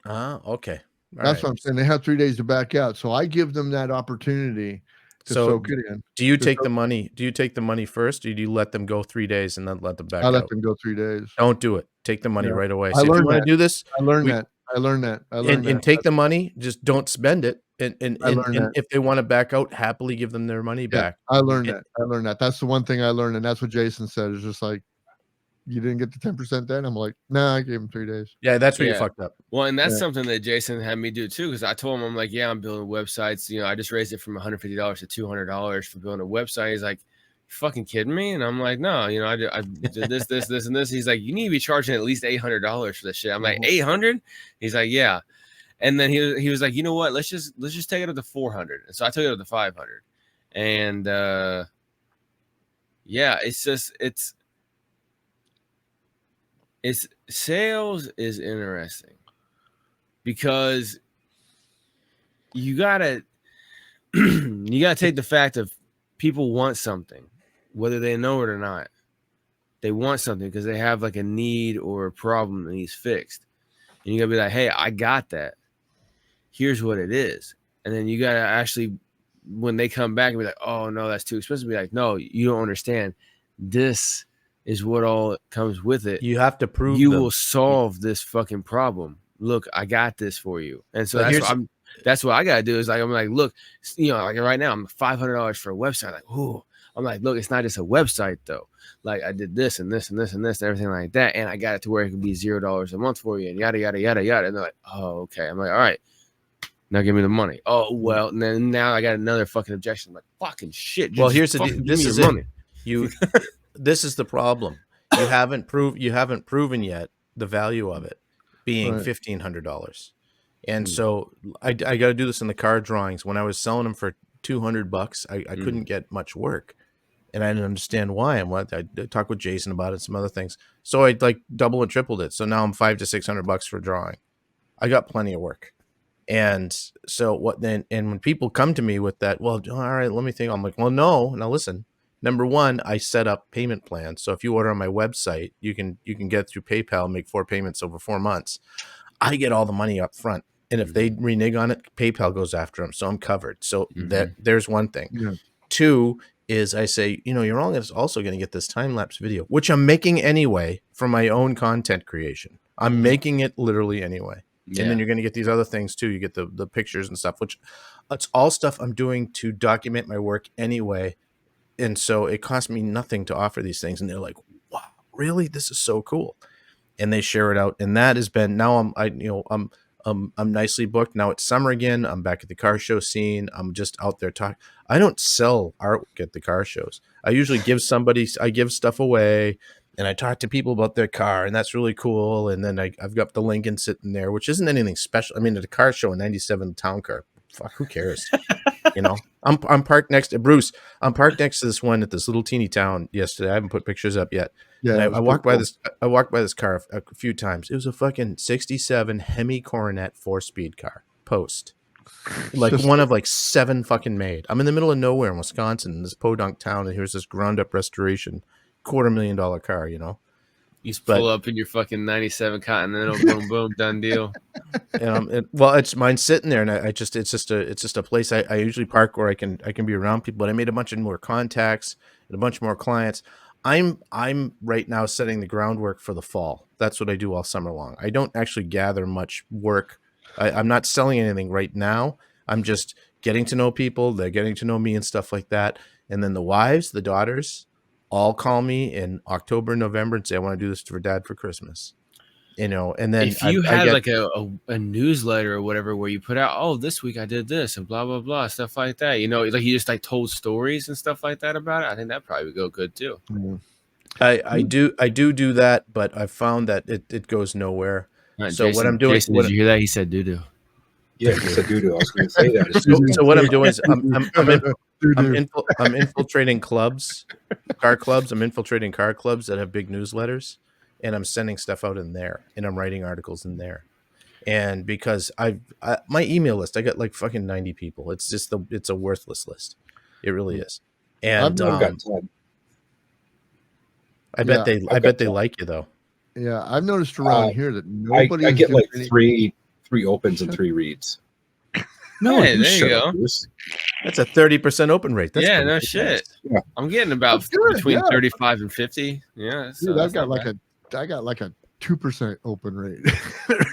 Okay. That's what I'm saying. They have 3 days to back out. So I give them that opportunity to soak it in. Do you take the money? Do you take the money first, or do you let them go 3 days and then let them back out? I let them go 3 days. Don't do it. Take the money right away. So if you want to do this, I learned that. And take the money. Just don't spend it. And that. If they want to back out, happily give them their money back. I learned that. That's the one thing I learned, and that's what Jason said. Is just like, you didn't get the 10% then? I'm like, nah, I gave him 3 days. Yeah, that's where you fucked up. Well, and that's something that Jason had me do too, because I told him, I'm like, yeah, I'm building websites. I just raised it from $150 to $200 for building a website. He's like, you fucking kidding me? And I'm like, no, I did this, and this. He's like, you need to be charging at least $800 for this shit. I'm like, 800? He's like, yeah. And then he was like, you know what? Let's just take it up to 400. And so I took it up to 500. And yeah, it's sales is interesting because you gotta take the fact of people want something, whether they know it or not. They want something because they have like a need or a problem that needs fixed. And you gotta be like, hey, I got that. Here's what it is. And then you gotta actually, when they come back and be like, oh no, that's too expensive, be like, no, you don't understand. This is what all comes with it. You have to prove you will solve this fucking problem. Look, I got this for you. And so that's what I gotta do. Is like, I'm like, look, like right now, I'm $500 for a website. Like, ooh, I'm like, look, it's not just a website though. Like I did this and this and this and this and everything like that, and I got it to where it could be $0 a month for you, and yada yada yada yada. And they're like, oh, okay. I'm like, all right, now give me the money. Oh well, and then now I got another fucking objection. I'm like, fucking shit. Well, here's the deal. This is it. This is the problem. You haven't proven yet the value of it being $1,500. And so I got to do this in the car drawings. When I was selling them for $200, I couldn't get much work, and I didn't understand why. I talked with Jason about it and some other things. So I like double and tripled it. So now I'm $500 to $600 for drawing. I got plenty of work. And so what then? And when people come to me with that, well, all right, let me think. I'm like, well, no. Now listen. Number one, I set up payment plans. So if you order on my website, you can get through PayPal, make 4 payments over 4 months. I get all the money up front. And if they renege on it, PayPal goes after them. So I'm covered. So there's one thing. Yeah. 2 is I say, you're also going to get this time-lapse video, which I'm making anyway for my own content creation. I'm making it literally anyway. Yeah. And then you're going to get these other things too. You get the pictures and stuff, which it's all stuff I'm doing to document my work anyway. And so it costs me nothing to offer these things. And they're like, wow, really? This is so cool. And they share it out. And that has been, now I'm nicely booked. Now it's summer again. I'm back at the car show scene. I'm just out there talking. I don't sell artwork at the car shows. I usually I give stuff away, and I talk to people about their car, and that's really cool. And then I've got the Lincoln sitting there, which isn't anything special. I mean, at a car show, a 97 town car, fuck, who cares? I'm parked next to Bruce. I'm parked next to this one at this little teeny town yesterday. I haven't put pictures up yet. Yeah, I walked by this. I walked by this car a few times. It was a fucking 67 Hemi Coronet 4-speed car. Post, like one of like 7 fucking made. I'm in the middle of nowhere in Wisconsin, in this podunk town, and here's this ground up restoration, $250,000 car. You pull up in your fucking 97 Continental, boom, boom, done deal. Well, it's mine sitting there, and it's just a place I usually park where I can be around people. But I made a bunch of more contacts and a bunch more clients. I'm right now setting the groundwork for the fall. That's what I do all summer long. I don't actually gather much work. I'm not selling anything right now. I'm just getting to know people. They're getting to know me and stuff like that. And then the wives, the daughters, all call me in October, November and say, I want to do this for Dad for Christmas. You know, and then if you I had get, like a newsletter or whatever where you put out, oh, this week I did this and blah blah blah stuff like that, you know, like you just like told stories and stuff like that about it, I think that probably would go good too. I do that, but I've found that it goes nowhere. So Jason, what I'm doing, Jason, did you hear that? He said doo doo. Yeah, he said doo-doo. I was going to say that. so what I'm doing is I'm infiltrating clubs, car clubs. I'm infiltrating car clubs that have big newsletters, and I'm sending stuff out in there, and I'm writing articles in there. And because my email list, I got like fucking 90 people. It's just it's a worthless list. It really is. And I've got 10. I bet they like you though. Yeah, I've noticed around here that nobody. I get like three opens and 3 reads. No, hey, there you go. That's a 30% open rate. That's yeah, no shit. Yeah. I'm getting about between 35 and 50. Yeah, so dude, I got like a 2% open rate.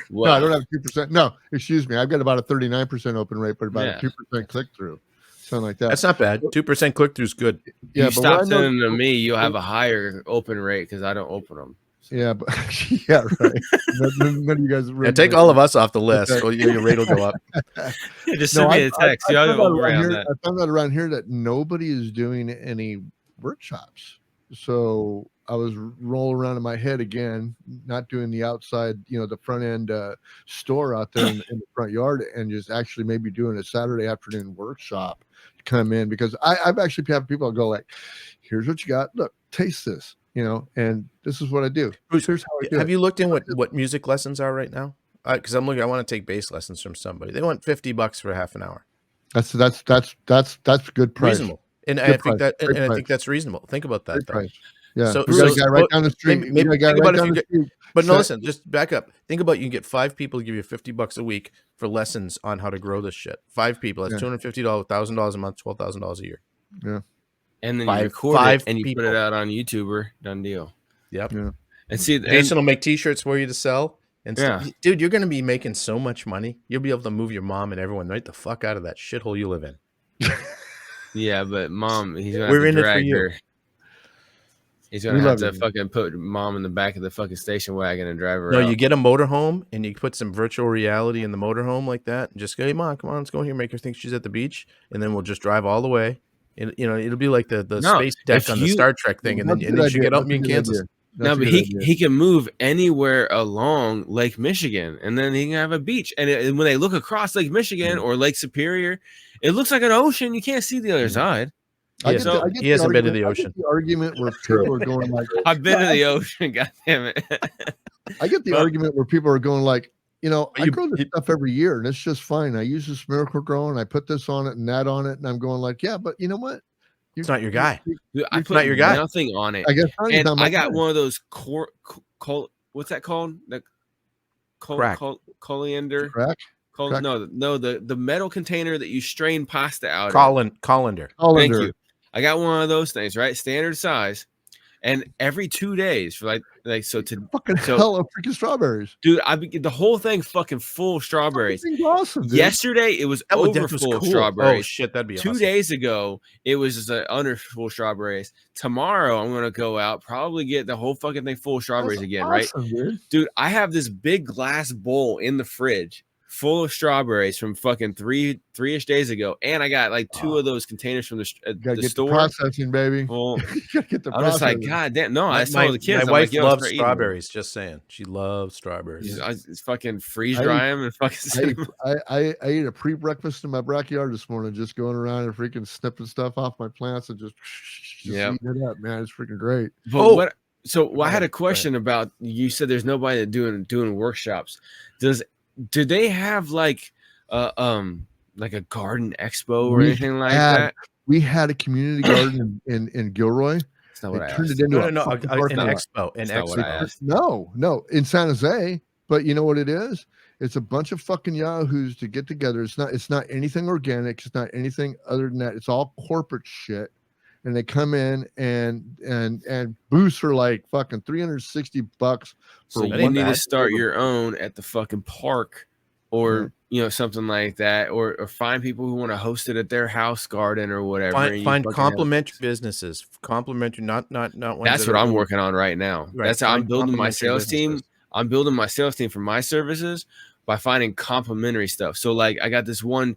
No, I don't have 2%. No, excuse me. I've got about a 39% open rate, but about a 2% click through. Something like that. That's not bad. 2% click through is good. Yeah, you stop sending them to me, you'll have a higher open rate because I don't open them. So. Yeah, but yeah, right. None of you guys take all of us off the list. Okay. So your rate will go up. Just send me a text. I found out around here that nobody is doing any workshops. So I was rolling around in my head again, not doing the outside, you know, the front end store out there in the front yard, and just actually maybe doing a Saturday afternoon workshop to come in, because I've actually had people go like, here's what you got. Look, taste this, you know, and this is what I do. Bruce, here's how I do. Have you looked in what music lessons are right now? Because I'm looking, I want to take bass lessons from somebody. They want $50 for half an hour. That's good price. Reasonable. And I think that's reasonable. Think about that, though. Yeah. So you got a guy right down the street. But no, listen, just back up. Think about, you can get 5 people to give you $50 a week for lessons on how to grow this shit. 5 people. That's $250, $1,000 a month, $12,000 a year. Yeah. And then you record it and you put it out on YouTuber. Done deal. Yep. Yeah. And see, Jason will make T-shirts for you to sell. And dude, you're going to be making so much money. You'll be able to move your mom and everyone right the fuck out of that shithole you live in. Yeah, but mom, he's going to have to drag her. He's going to have to fucking put mom in the back of the fucking station wagon and drive her out. No, you get a motorhome and you put some virtual reality in the motorhome like that, and just go, hey, Mom, come on, let's go here, make her think she's at the beach, and then we'll just drive all the way. And, you know, it'll be like the space deck on the Star Trek thing, and then you get up and you in Kansas. No, but he can move anywhere along Lake Michigan, and then he can have a beach. And when they look across Lake Michigan or Lake Superior, it looks like an ocean. You can't see the other side. He hasn't been to the ocean. The argument where people are going like, I've been to the ocean, God damn it. I get the argument where people are going like, you know, I grow this stuff every year and it's just fine. I use this Miracle Grow and I put this on it and that on it, and I'm going like, yeah, but you know what? It's not your guy. I put nothing on it. I guess I got one of those what's that called? The colander. Crack? No, the metal container that you strain pasta out of. Colander. Thank you. I got one of those things, right? Standard size. And every 2 days for like so to fucking hell of freaking strawberries, dude. The whole thing fucking full of strawberries. Awesome, dude. Yesterday it was over full of strawberries. Oh shit, that'd be 2 awesome. days ago it was just under full strawberries. Tomorrow I'm gonna go out, probably get the whole fucking thing full of strawberries again, awesome, right? Dude, I have this big glass bowl in the fridge full of strawberries from fucking three-ish days ago, and I got like 2 of those containers from the store. Processing, baby. Well, get the I was like, God damn! No, I saw the kids. My wife loves strawberries. Just saying, she loves strawberries. It's fucking freeze dry them and fucking. I ate a pre-breakfast in my backyard this morning, just going around and freaking snipping stuff off my plants and just eating it up, man. It's freaking great. But I had a question about. You said there's nobody doing workshops. Do they have like a garden expo or anything like that? We had a community garden in Gilroy. That's not what I turned asked. it into an expo. No, in San Jose. But you know what it is? It's a bunch of fucking yahoos to get together. It's not anything organic. It's not anything other than that. It's all corporate shit. And they come in and booths for like fucking $360. So you need to start your own at the fucking park, or something like that, or find people who want to host it at their house garden or whatever. Find complementary businesses, complementary, not ones. That's what I'm working on right now. Right. That's how I'm building my sales businesses. team. I'm building my sales team for my services by finding complementary stuff. So like I got this one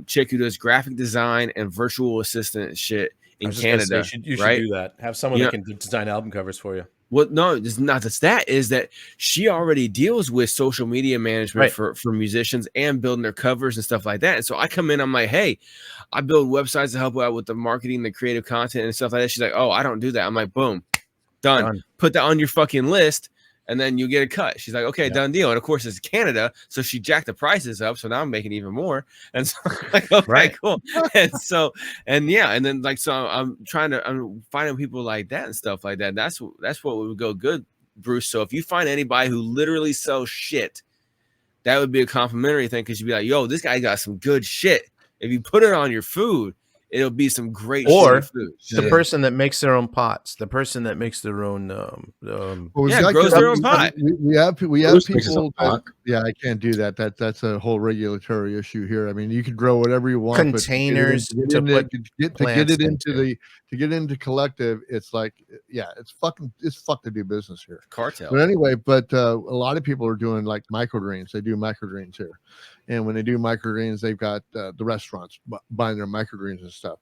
chick who does graphic design and virtual assistant shit in Canada. You should do that. Have someone that can design album covers for you. Well, no, it's not that. Is that she already deals with social media management for musicians and building their covers and stuff like that. And so I come in, I'm like, hey, I build websites to help out with the marketing, the creative content and stuff like that. She's like, oh, I don't do that. I'm like, boom, done. Put that on your fucking list. And then you get a cut. She's like, okay, done deal. And of course, it's Canada, so she jacked the prices up. So now I'm making even more. And so I'm like, okay, cool. And so, and then like, so I'm finding people like that and stuff like that. That's what would go good, Bruce. So if you find anybody who literally sells shit, that would be a complimentary thing because you'd be like, yo, this guy got some good shit. If you put it on your food, it'll be some great food. The person that makes their own pots, the person that makes their own grows their own pot. We have people that, I can't do that. That's a whole regulatory issue here. I mean, you can grow whatever you want, containers to get into collective, it's like, it's fucked to do business here. Cartel. But anyway, a lot of people are doing like microgreens. They do microgreens here. And when they do microgreens, they've got the restaurants buying their microgreens and stuff.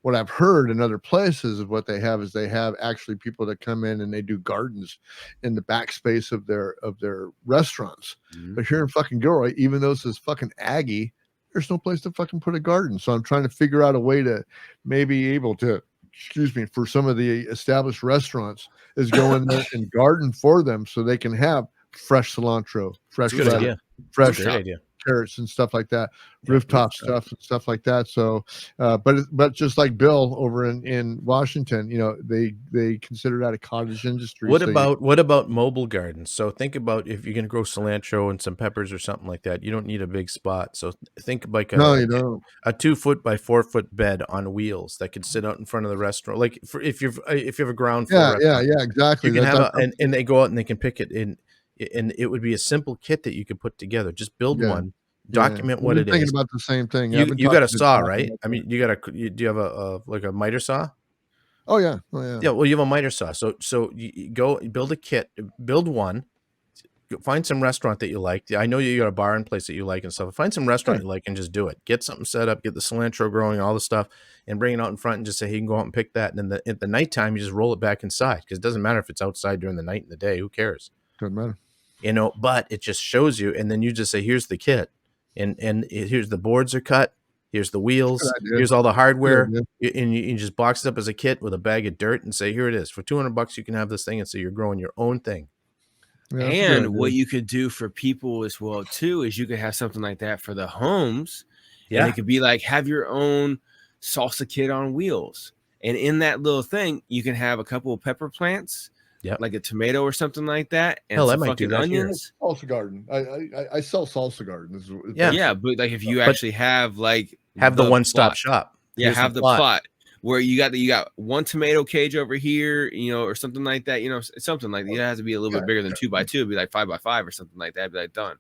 What I've heard in other places of what they have is they have actually people that come in and they do gardens in the backspace of their restaurants. Mm-hmm. But here in fucking Gilroy, even though this is fucking Aggie, there's no place to fucking put a garden. So I'm trying to figure out a way to maybe able to, for some of the established restaurants is go in there and garden for them so they can have fresh cilantro, fresh carrots and stuff like that, rooftop stuff and stuff like that. So, but just like Bill over in Washington, they consider that a cottage industry. What about mobile gardens? So think about if you're going to grow cilantro and some peppers or something like that, you don't need a big spot. So think like you don't. A 2-foot by 4-foot bed on wheels that could sit out in front of the restaurant. Like if you have a ground floor, exactly. You can have and they go out and they can pick it in. And it would be a simple kit that you could put together. Just build one, document what it is. Thinking about the same thing. You got a saw, right? I mean, do you have a miter saw? Oh yeah. Yeah. Well, you have a miter saw. So you go build a kit, build one, find some restaurant that you like. I know you got a bar and place that you like and stuff. Find some restaurant you like and just do it. Get something set up, get the cilantro growing, all the stuff, and bring it out in front and just say, hey, you can go out and pick that. And then at the nighttime, you just roll it back inside because it doesn't matter if it's outside during the night and the day. Who cares? Doesn't matter. But it just shows you, and then you just say, here's the kit, and here's the boards are cut, here's the wheels, here's all the hardware, and you just box it up as a kit with a bag of dirt and say, here it is. For $200, you can have this thing, and so you're growing your own thing. Yeah, and what you could do for people as well, too, is you could have something like that for the homes. Yeah. And it could be like, have your own salsa kit on wheels. And in that little thing, you can have a couple of pepper plants. Yeah, like a tomato or something like that, and some fucking onions. Salsa garden. I sell salsa gardens. Yeah, but like if you actually have the one-stop shop. Yeah, have the plot where you got one tomato cage over here, or something like that. Something like that. It has to be a little bit bigger than 2x2. It'd be like 5x5 or something like that. It'd be like done.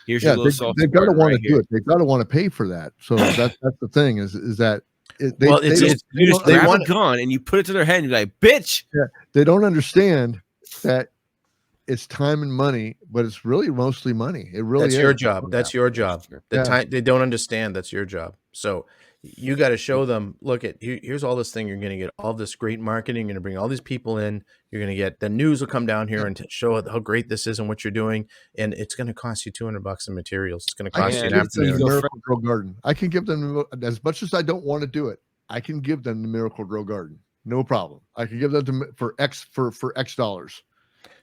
Here's your little salsa. They've got to want to do it. They've got to want to pay for that. So that's the thing is that. They want a gun and you put it to their head and you're like, bitch. Yeah, they don't understand that it's time and money, but it's really mostly money. It really is. Your job. That's your job. Time they don't understand. That's your job. So you got to show them, look at here's all this thing. You're going to get all this great marketing. You're going to bring all these people in. You're going to get the news will come down here and show how great this is and what you're doing. And it's going to cost you $200 in materials. It's going to cost you an afternoon. Miracle Grow Garden. I can give them, as much as I don't want to do it, I can give them the Miracle Grow Garden. No problem. I can give them for X dollars.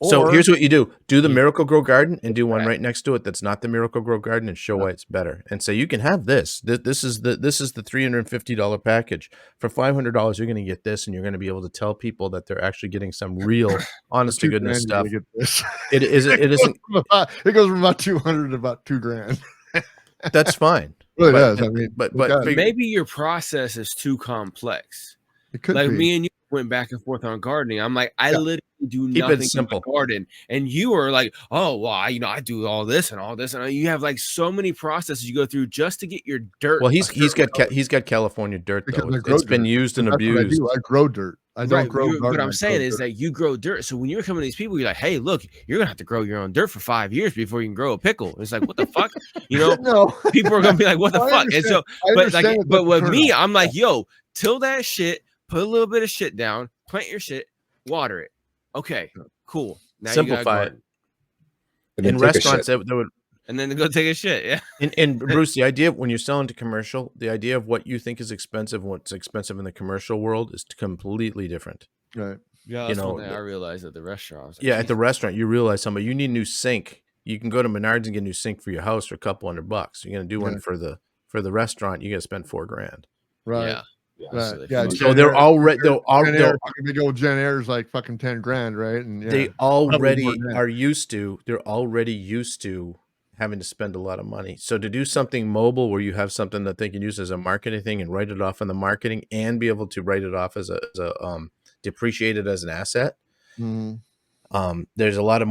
So here's what you do. Do the Miracle Grow Garden and do one right next to it that's not the Miracle Grow Garden and show why it's better. And say, you can have this. This is the $350 package. For $500, you're going to get this, and you're going to be able to tell people that they're actually getting some real, honest to goodness stuff. It isn't. It goes from about 200 to about $2,000. That's fine. Well, it does. I mean, but maybe your process is too complex. It could like be. Me and you went back and forth on gardening. I'm like, I literally do Keep it nothing in simple. my garden, and you are like, oh well, I do all this and all this, and you have like so many processes you go through just to get your dirt. Well, he's got California dirt Because though. I grow It's been dirt. used and That's what I abused. do. I grow dirt. I don't grow What garden. I'm I saying grow is dirt. that you grow dirt. So when you're coming to these people, you're like, hey, look, you're gonna have to grow your own dirt for 5 years before you can grow a pickle. It's like, what the fuck? You know, No. people are gonna be like, what the I fuck? And so, understand but with that's a me, turnoff. I'm like, yo, till that shit, put a little bit of shit down, plant your shit, water it. Okay, cool. Now Simplify you it. And then In take a restaurants, shit. that would. and then go take a shit. Yeah. And Bruce, the idea when you're selling to commercial, the idea of what you think is expensive, what's expensive in the commercial world is Right. Yeah, that's know, one thing I realized at the restaurant. Yeah, at the restaurant, you realize somebody you need a new sink. You can go to Menards and get a new sink for your house for a couple $100. You're gonna do one for the restaurant, you gotta spend $4,000. Right. Yeah. Right. So Yeah. So they're already big old Jen Air's like fucking 10 grand, right? And yeah, they probably more than that. are used to. They're already used to having to spend a lot of money. So to do something mobile where you have something that they can use as a marketing thing and write it off on the marketing and be able to write it off as a depreciate it as an asset. Mhm. There's a lot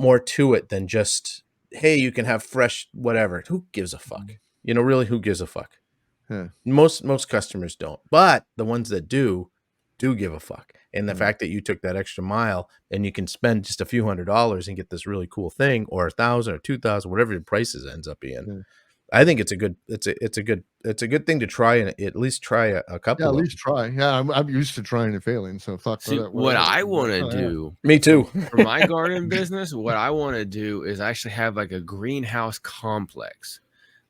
more to it than just, hey, you can have fresh whatever. Who gives a fuck? You know, really, who gives a fuck? Yeah. Most customers don't, but the ones that do give a fuck. And the fact that you took that extra mile and you can spend just a few $100s and get this really cool thing, or $1,000 or $2,000, whatever the prices ends up being. Yeah. I think it's a good thing to try and at least try a couple. Yeah, at of least try. Yeah, I'm used to trying and failing. So fuck. See, what I want to do, Me too. for my garden business, what I want to do is actually have like a greenhouse complex,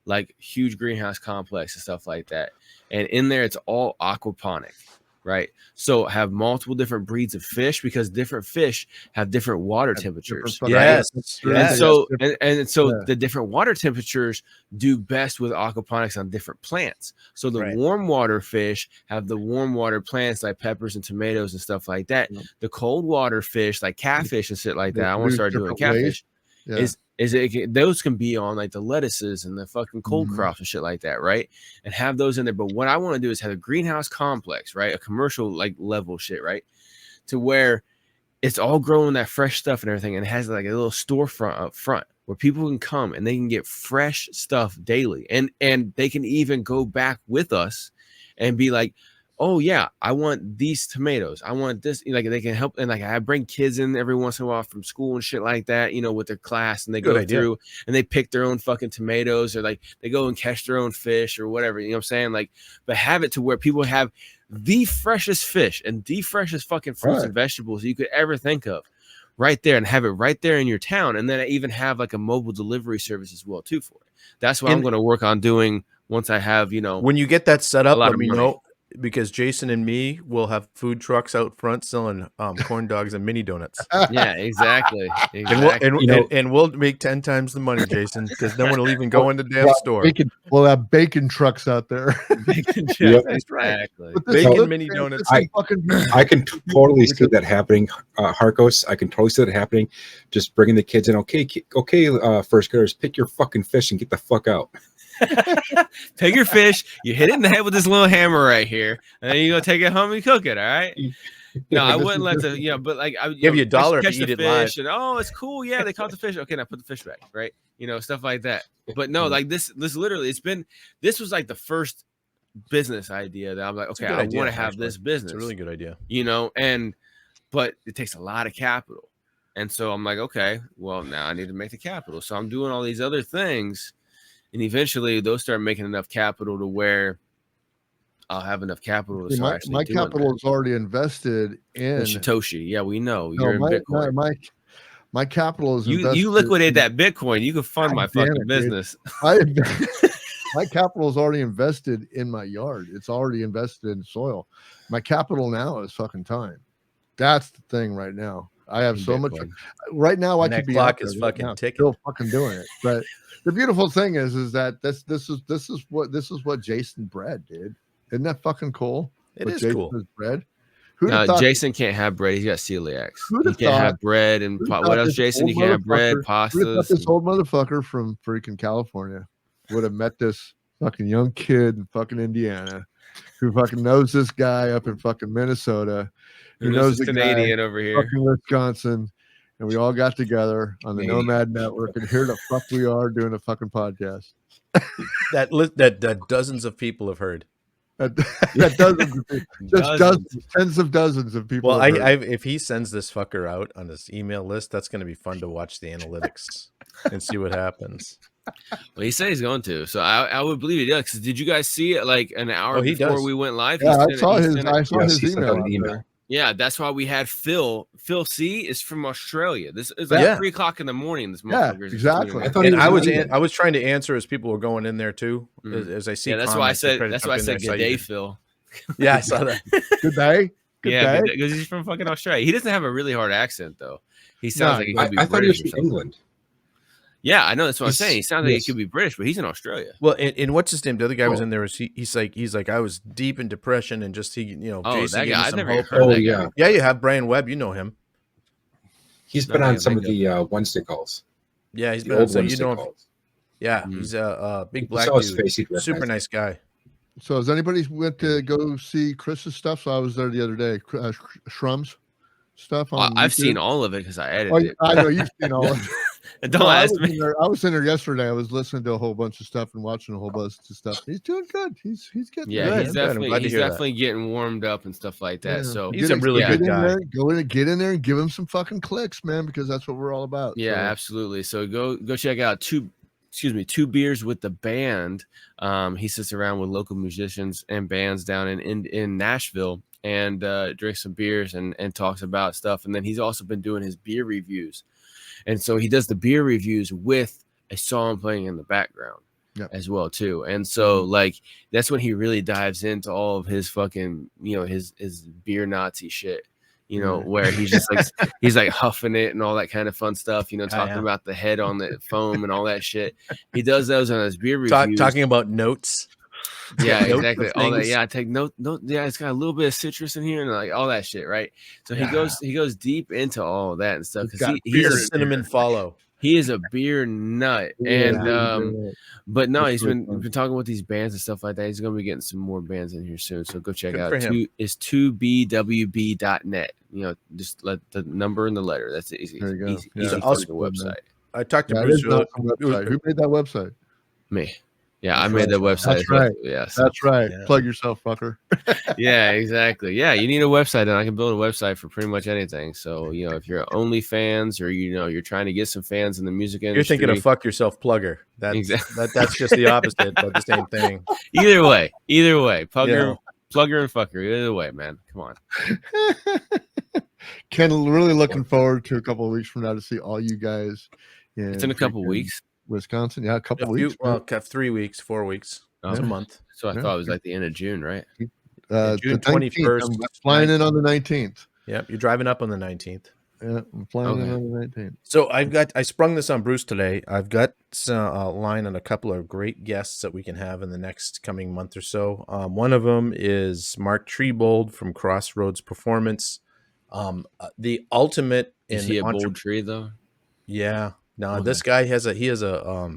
like huge greenhouse complex and stuff like that. And in there, it's all aquaponic, right? So have multiple different breeds of fish because different fish have different water temperatures. Yes. And so the different water temperatures do best with aquaponics on different plants. So the warm water fish have the warm water plants like peppers and tomatoes and stuff like that. The cold water fish like catfish and shit like that. I want to start doing catfish. Those can be on like the lettuces and the fucking cold crops and shit like that, right? And have those in there. But what I want to do is have a greenhouse complex, right? A commercial like level shit, right? To where it's all growing that fresh stuff and everything, and it has like a little storefront up front where people can come and they can get fresh stuff daily, and they can even go back with us and be like, oh yeah, I want these tomatoes, I want this, like they can help. And like I bring kids in every once in a while from school and shit like that, you know, with their class, and they go through and they pick their own fucking tomatoes, or like they go and catch their own fish or whatever, you know what I'm saying? Like, but have it to where people have the freshest fish and the freshest fucking fruits and vegetables you could ever think of right there, and have it right there in your town. And then I even have like a mobile delivery service as well too for it. That's what I'm going to work on doing once I have, you know, when you get that set up, let me money. know, because Jason and me will have food trucks out front selling corn dogs and mini donuts. Yeah, exactly. And we'll make 10 times the money, Jason, because no one will even go in the damn store. We'll have bacon trucks out there. Bacon trucks, exactly. Bacon mini donuts. I can totally see that happening, Harkos. I can totally see that happening. Just bringing the kids in. Okay, first graders, pick your fucking fish and get the fuck out. Take your fish, you hit it in the head with this little hammer right here, and then you go take it home and cook it. All right. No, I wouldn't let the but like I would give you $1 if you eat it live. And oh, it's cool. Yeah, they caught the fish. Okay, now put the fish back, right? You know, stuff like that. But no, like this literally, this was like the first business idea that I'm like, okay, I want to have this business. It's a really good idea. You know, but it takes a lot of capital. And so I'm like, okay, well, now I need to make the capital. So I'm doing all these other things. And eventually those start making enough capital to where I'll have enough capital to start my capital is already invested in Satoshi. Yeah, we know. You're in Bitcoin. My capital is invested. You liquidate that Bitcoin. You can fund my fucking business. My capital is already invested in my yard. It's already invested in soil. My capital now is fucking time. That's the thing right now. I have so much right now. I could be clock is fucking ticking. Still fucking doing it. But the beautiful thing is that this is what Jason bred, dude. Isn't that fucking cool? It is cool. Bread. No, Jason can't have bread. He's got celiacs. He can't have bread and what else, Jason? You can't have bread, pastas. This old motherfucker from freaking California would have met this fucking young kid in fucking Indiana who fucking knows this guy up in fucking Minnesota, who knows the Canadian guy over here. fucking Wisconsin, and we all got together on the Nomad Network, and here the fuck we are doing a fucking podcast that dozens of people have heard. that dozens of people, just dozens, tens of dozens of people. Well, if he sends this fucker out on his email list, that's going to be fun to watch the analytics and see what happens. Well, he said he's going to, so I would believe he does. Because did you guys see it like an hour before we went live? Yeah, I saw his email. Yeah, that's why we had Phil. Phil C is from Australia. This is like 3 o'clock in the morning. This motherfucker. Exactly. I was trying to answer as people were going in there too. As I see, that's why I said. That's why I said good day, Phil. Yeah, I saw that. Good day. Good day. Because he's from fucking Australia. He doesn't have a really hard accent though. He sounds like he could be I thought he was British from England. Yeah, I know. That's what I'm saying. He sounds like he could be British, but he's in Australia. Well, and what's his name? The other guy was in there. He's like I was deep in depression and just Jason that guy. I've never hope. heard that guy. Yeah, you have Brian Webb. You know him. He's been on some of the Wednesday calls. Yeah, he's been on some. You know him. Yeah, he's a big black dude. Super nice guy. So has anybody went to go see Chris's stuff? So I was there the other day. Shrum's stuff. I've seen all of it because I edited it. I know you've seen all of it. Don't ask me. I was in there yesterday. I was listening to a whole bunch of stuff and watching a whole bunch of stuff. He's doing good. He's getting good. He's definitely getting warmed up and stuff like that. Yeah. So he's a really good guy. Get in there and give him some fucking clicks, man, because that's what we're all about. Yeah, absolutely. So go check out Two Beers with the Band. He sits around with local musicians and bands down in Nashville and drinks some beers and talks about stuff. And then he's also been doing his beer reviews. And so he does the beer reviews with a song playing in the background as well too. And so like that's when he really dives into all of his fucking, his beer Nazi shit, where he's just like he's like huffing it and all that kind of fun stuff, talking about the head on the foam and all that shit. He does those on his beer reviews. Talking about notes. Yeah, exactly. All that. Yeah, I take note. Yeah, it's got a little bit of citrus in here and like all that shit, right? So he goes deep into all of that and stuff because he's a cinnamon follow. He is a beer nut, and but no, he's been talking with these bands and stuff like that. He's gonna be getting some more bands in here soon, so go check out. It's 2bwb.net. Just let the number and the letter. That's easy. There you go. Easy the website. I talked to Bruce. Who made that website? Me. Yeah, I made the website. That's right. Yes, that's right. Yeah. Plug yourself, fucker. Yeah, exactly. Yeah, you need a website, and I can build a website for pretty much anything. So, if you're OnlyFans or you're trying to get some fans in the music industry, you're thinking of fuck yourself plugger. That's just the opposite, but the same thing. Either way, plugger and fucker. Either way, man. Come on. Ken, really looking forward to a couple of weeks from now to see all you guys. It's in a couple of weeks. Wisconsin, a couple weeks. Well, 3 weeks, 4 weeks. It's a month. So I thought it was like the end of June, right? June 21st. I'm flying in on the 19th. Yep, you're driving up on the 19th. Yeah, I'm flying in on the 19th. So I sprung this on Bruce today. I've got a line on a couple of great guests that we can have in the next coming month or so. One of them is Mark Treebold from Crossroads Performance. The ultimate. Is he a bold tree though? Yeah. No, this guy has a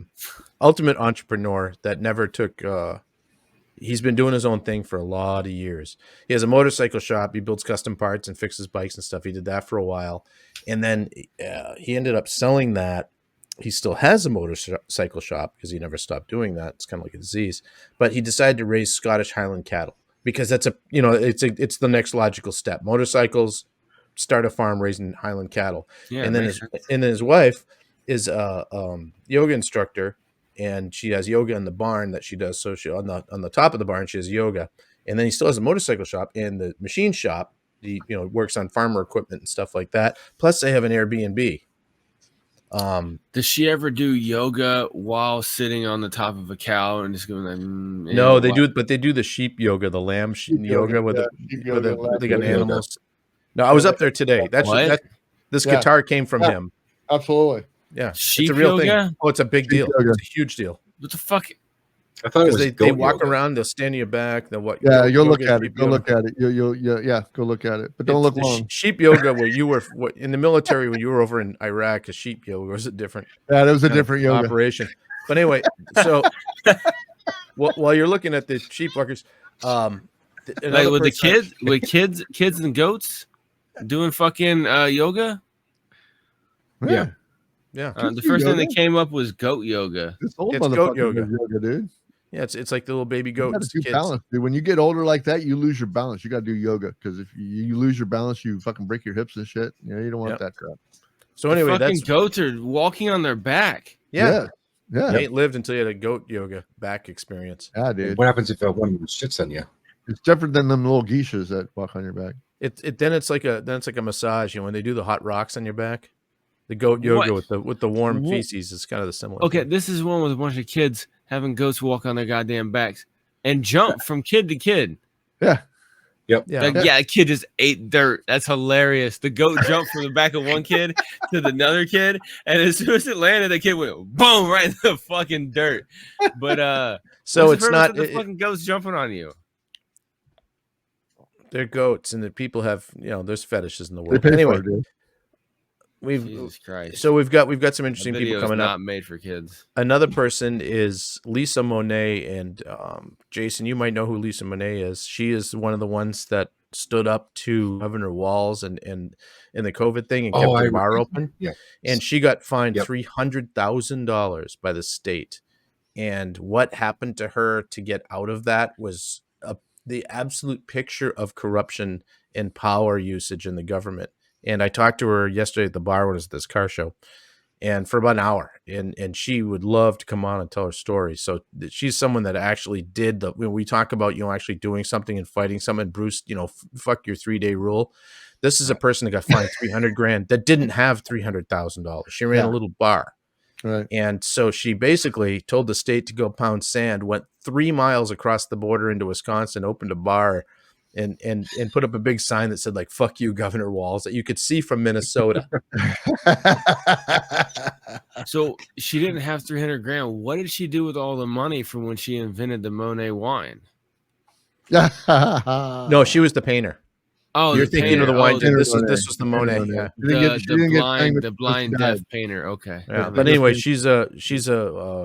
ultimate entrepreneur that never took. He's been doing his own thing for a lot of years. He has a motorcycle shop. He builds custom parts and fixes bikes and stuff. He did that for a while, and then he ended up selling that. He still has a motorcycle shop because he never stopped doing that. It's kind of like a disease, but he decided to raise Scottish Highland cattle because that's it's the next logical step. Motorcycles, start a farm raising Highland cattle, and then his wife is a yoga instructor, and she has yoga in the barn that she does. So she on the top of the barn she has yoga, and then he still has a motorcycle shop and the machine shop. He works on farmer equipment and stuff like that. Plus they have an Airbnb. Does she ever do yoga while sitting on the top of a cow and just going like? No, they do, but they do the sheep yoga, the lamb yoga with the animals. No, I was up there today. This guitar came from him. Absolutely. Yeah, sheep it's a real yoga? thing. Oh, it's a big deal. Yoga. It's a huge deal. What the fuck? I thought it was they walk around. They'll stand in your back. They'll what? Yeah, you'll look at it. Go look at it. You'll go look at it. But don't look long. Sheep yoga, where you were in the military when you were over in Iraq, a sheep yoga was a different. Yeah, that was a different yoga operation. But anyway, so while you're looking at the sheep walkers, Like with the kids and goats doing fucking yoga. Yeah. The first thing that came up was goat yoga. This old It's motherfucker goat yoga. does yoga, dude. Yeah, it's like the little baby You goats. gotta do Kids. balance, dude. When you get older like that, you lose your balance. You gotta do yoga because if you lose your balance, you fucking break your hips and shit. You know, you don't want that crap. So anyway, fucking goats are walking on their back. Yeah. You ain't lived until you had a goat yoga back experience. Yeah, dude. What happens if one of them shits on you? It's different than them little geishas that walk on your back. Then it's like a massage. You know, when they do the hot rocks on your back, the goat yoga with the warm feces is kind of the similar. Okay, thing. this is one with a bunch of kids having goats walk on their goddamn backs and jump from kid to kid. Yeah. Yep. A kid just ate dirt. That's hilarious. The goat jumped from the back of one kid to another kid, and as soon as it landed, the kid went boom right in the fucking dirt. But so it's not the fucking goats jumping on you. They're goats, and the people have there's fetishes in the world. They pay Anyway, for it, dude. Jesus Christ. So we've got some interesting people coming not up. Made for kids. Another person is Lisa Monet, and Jason, you might know who Lisa Monet is. She is one of the ones that stood up to Governor Walz and in the COVID thing and kept the bar open. Yeah. And she got fined $300,000 by the state. And what happened to her to get out of that was the absolute picture of corruption and power usage in the government. And I talked to her yesterday at the bar when it was this car show, and for about an hour, and she would love to come on and tell her story. So she's someone that actually did when we talk about, actually doing something and fighting something, Bruce, fuck your 3-day rule. This is a person that got fined $300,000 that didn't have $300,000. She ran a little bar. Right. And so she basically told the state to go pound sand, went 3 miles across the border into Wisconsin, opened a bar, and put up a big sign that said, like, fuck you, Governor Walz, that you could see from Minnesota. So she didn't have $300,000. What did she do with all the money from when she invented the Monet wine? No, she was the painter. Oh, you're thinking of the wine. This was the Monet. Yeah. The blind deaf painter. Okay. Yeah. But anyway, she's just a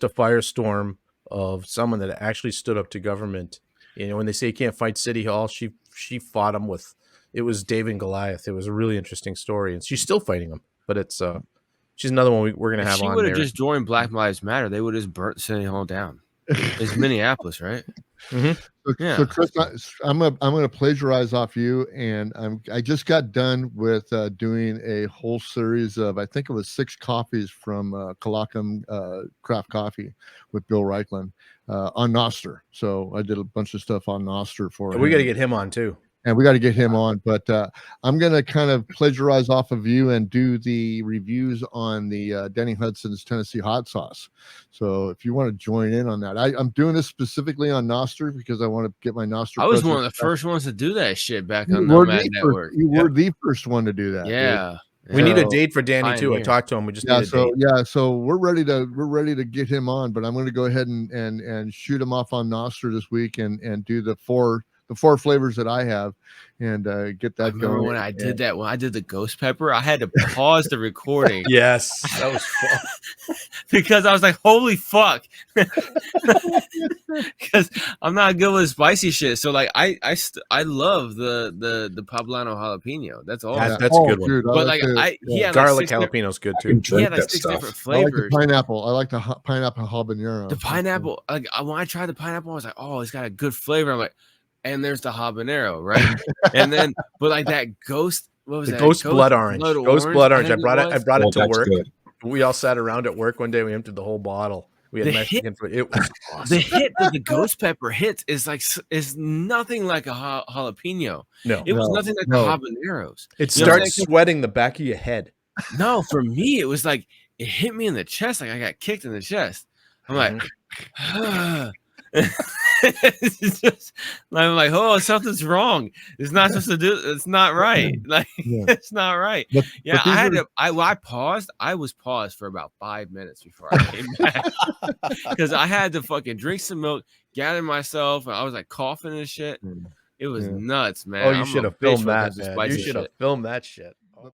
firestorm of someone that actually stood up to government. When they say you can't fight City Hall, she fought him with. It was David and Goliath. It was a really interesting story, and she's still fighting him. But it's she's another one we're gonna have on. She would have just joined Black Lives Matter. They would have just burnt City Hall down. It's Minneapolis, right? Mm-hmm. So Chris, I'm gonna plagiarize off you, and I just got done with doing a whole series of, I think it was 6 coffees from Kalakam Craft Coffee with Bill Reichland on Noster. So I did a bunch of stuff on Noster for him. We got to get him on too. And we got to get him on, but I'm going to kind of plagiarize off of you and do the reviews on the Denny Hudson's Tennessee hot sauce. So if you want to join in on that, I'm doing this specifically on Noster because I want to get my Noster. I was one of the first ones to do that shit back on the Nomad Network. You were the first one to do that. Yeah. We need a date for Danny too. I talked to him. We just need a date. So we're ready to get him on, but I'm going to go ahead and shoot him off on Noster this week and do the four flavors that I have and get that going. When I did that, when I did the ghost pepper, I had to pause the recording. Yes, that was fun. Because I was like, holy fuck. Because I'm not good with spicy shit. So like I love the poblano jalapeno. That's all. That's a good one. Dude, but he had garlic jalapeno's good too. He had like 6 different flavors. I like the pineapple habanero. The pineapple, like when I tried the pineapple, I was like, oh, it's got a good flavor. I'm like, and there's the habanero, right? And then, but like that ghost, what was that? Ghost blood orange. Ghost blood orange. I brought it to work. Good. We all sat around at work one day. We emptied the whole bottle. We had Mexican food. It was awesome. The hit that the ghost pepper hits is nothing like a jalapeno. No, it was nothing like the habaneros. It starts sweating the back of your head. No, for me, it was like it hit me in the chest, like I got kicked in the chest. I'm like, it's just, I'm like, oh, something's wrong. It's not supposed to do. It's not right. Like it's not right. But I had to. I paused. I was paused for about 5 minutes before I came back because I had to fucking drink some milk, gather myself, and I was like coughing and shit. It was nuts, man. Oh, you should have filmed that, man. You should have filmed that shit.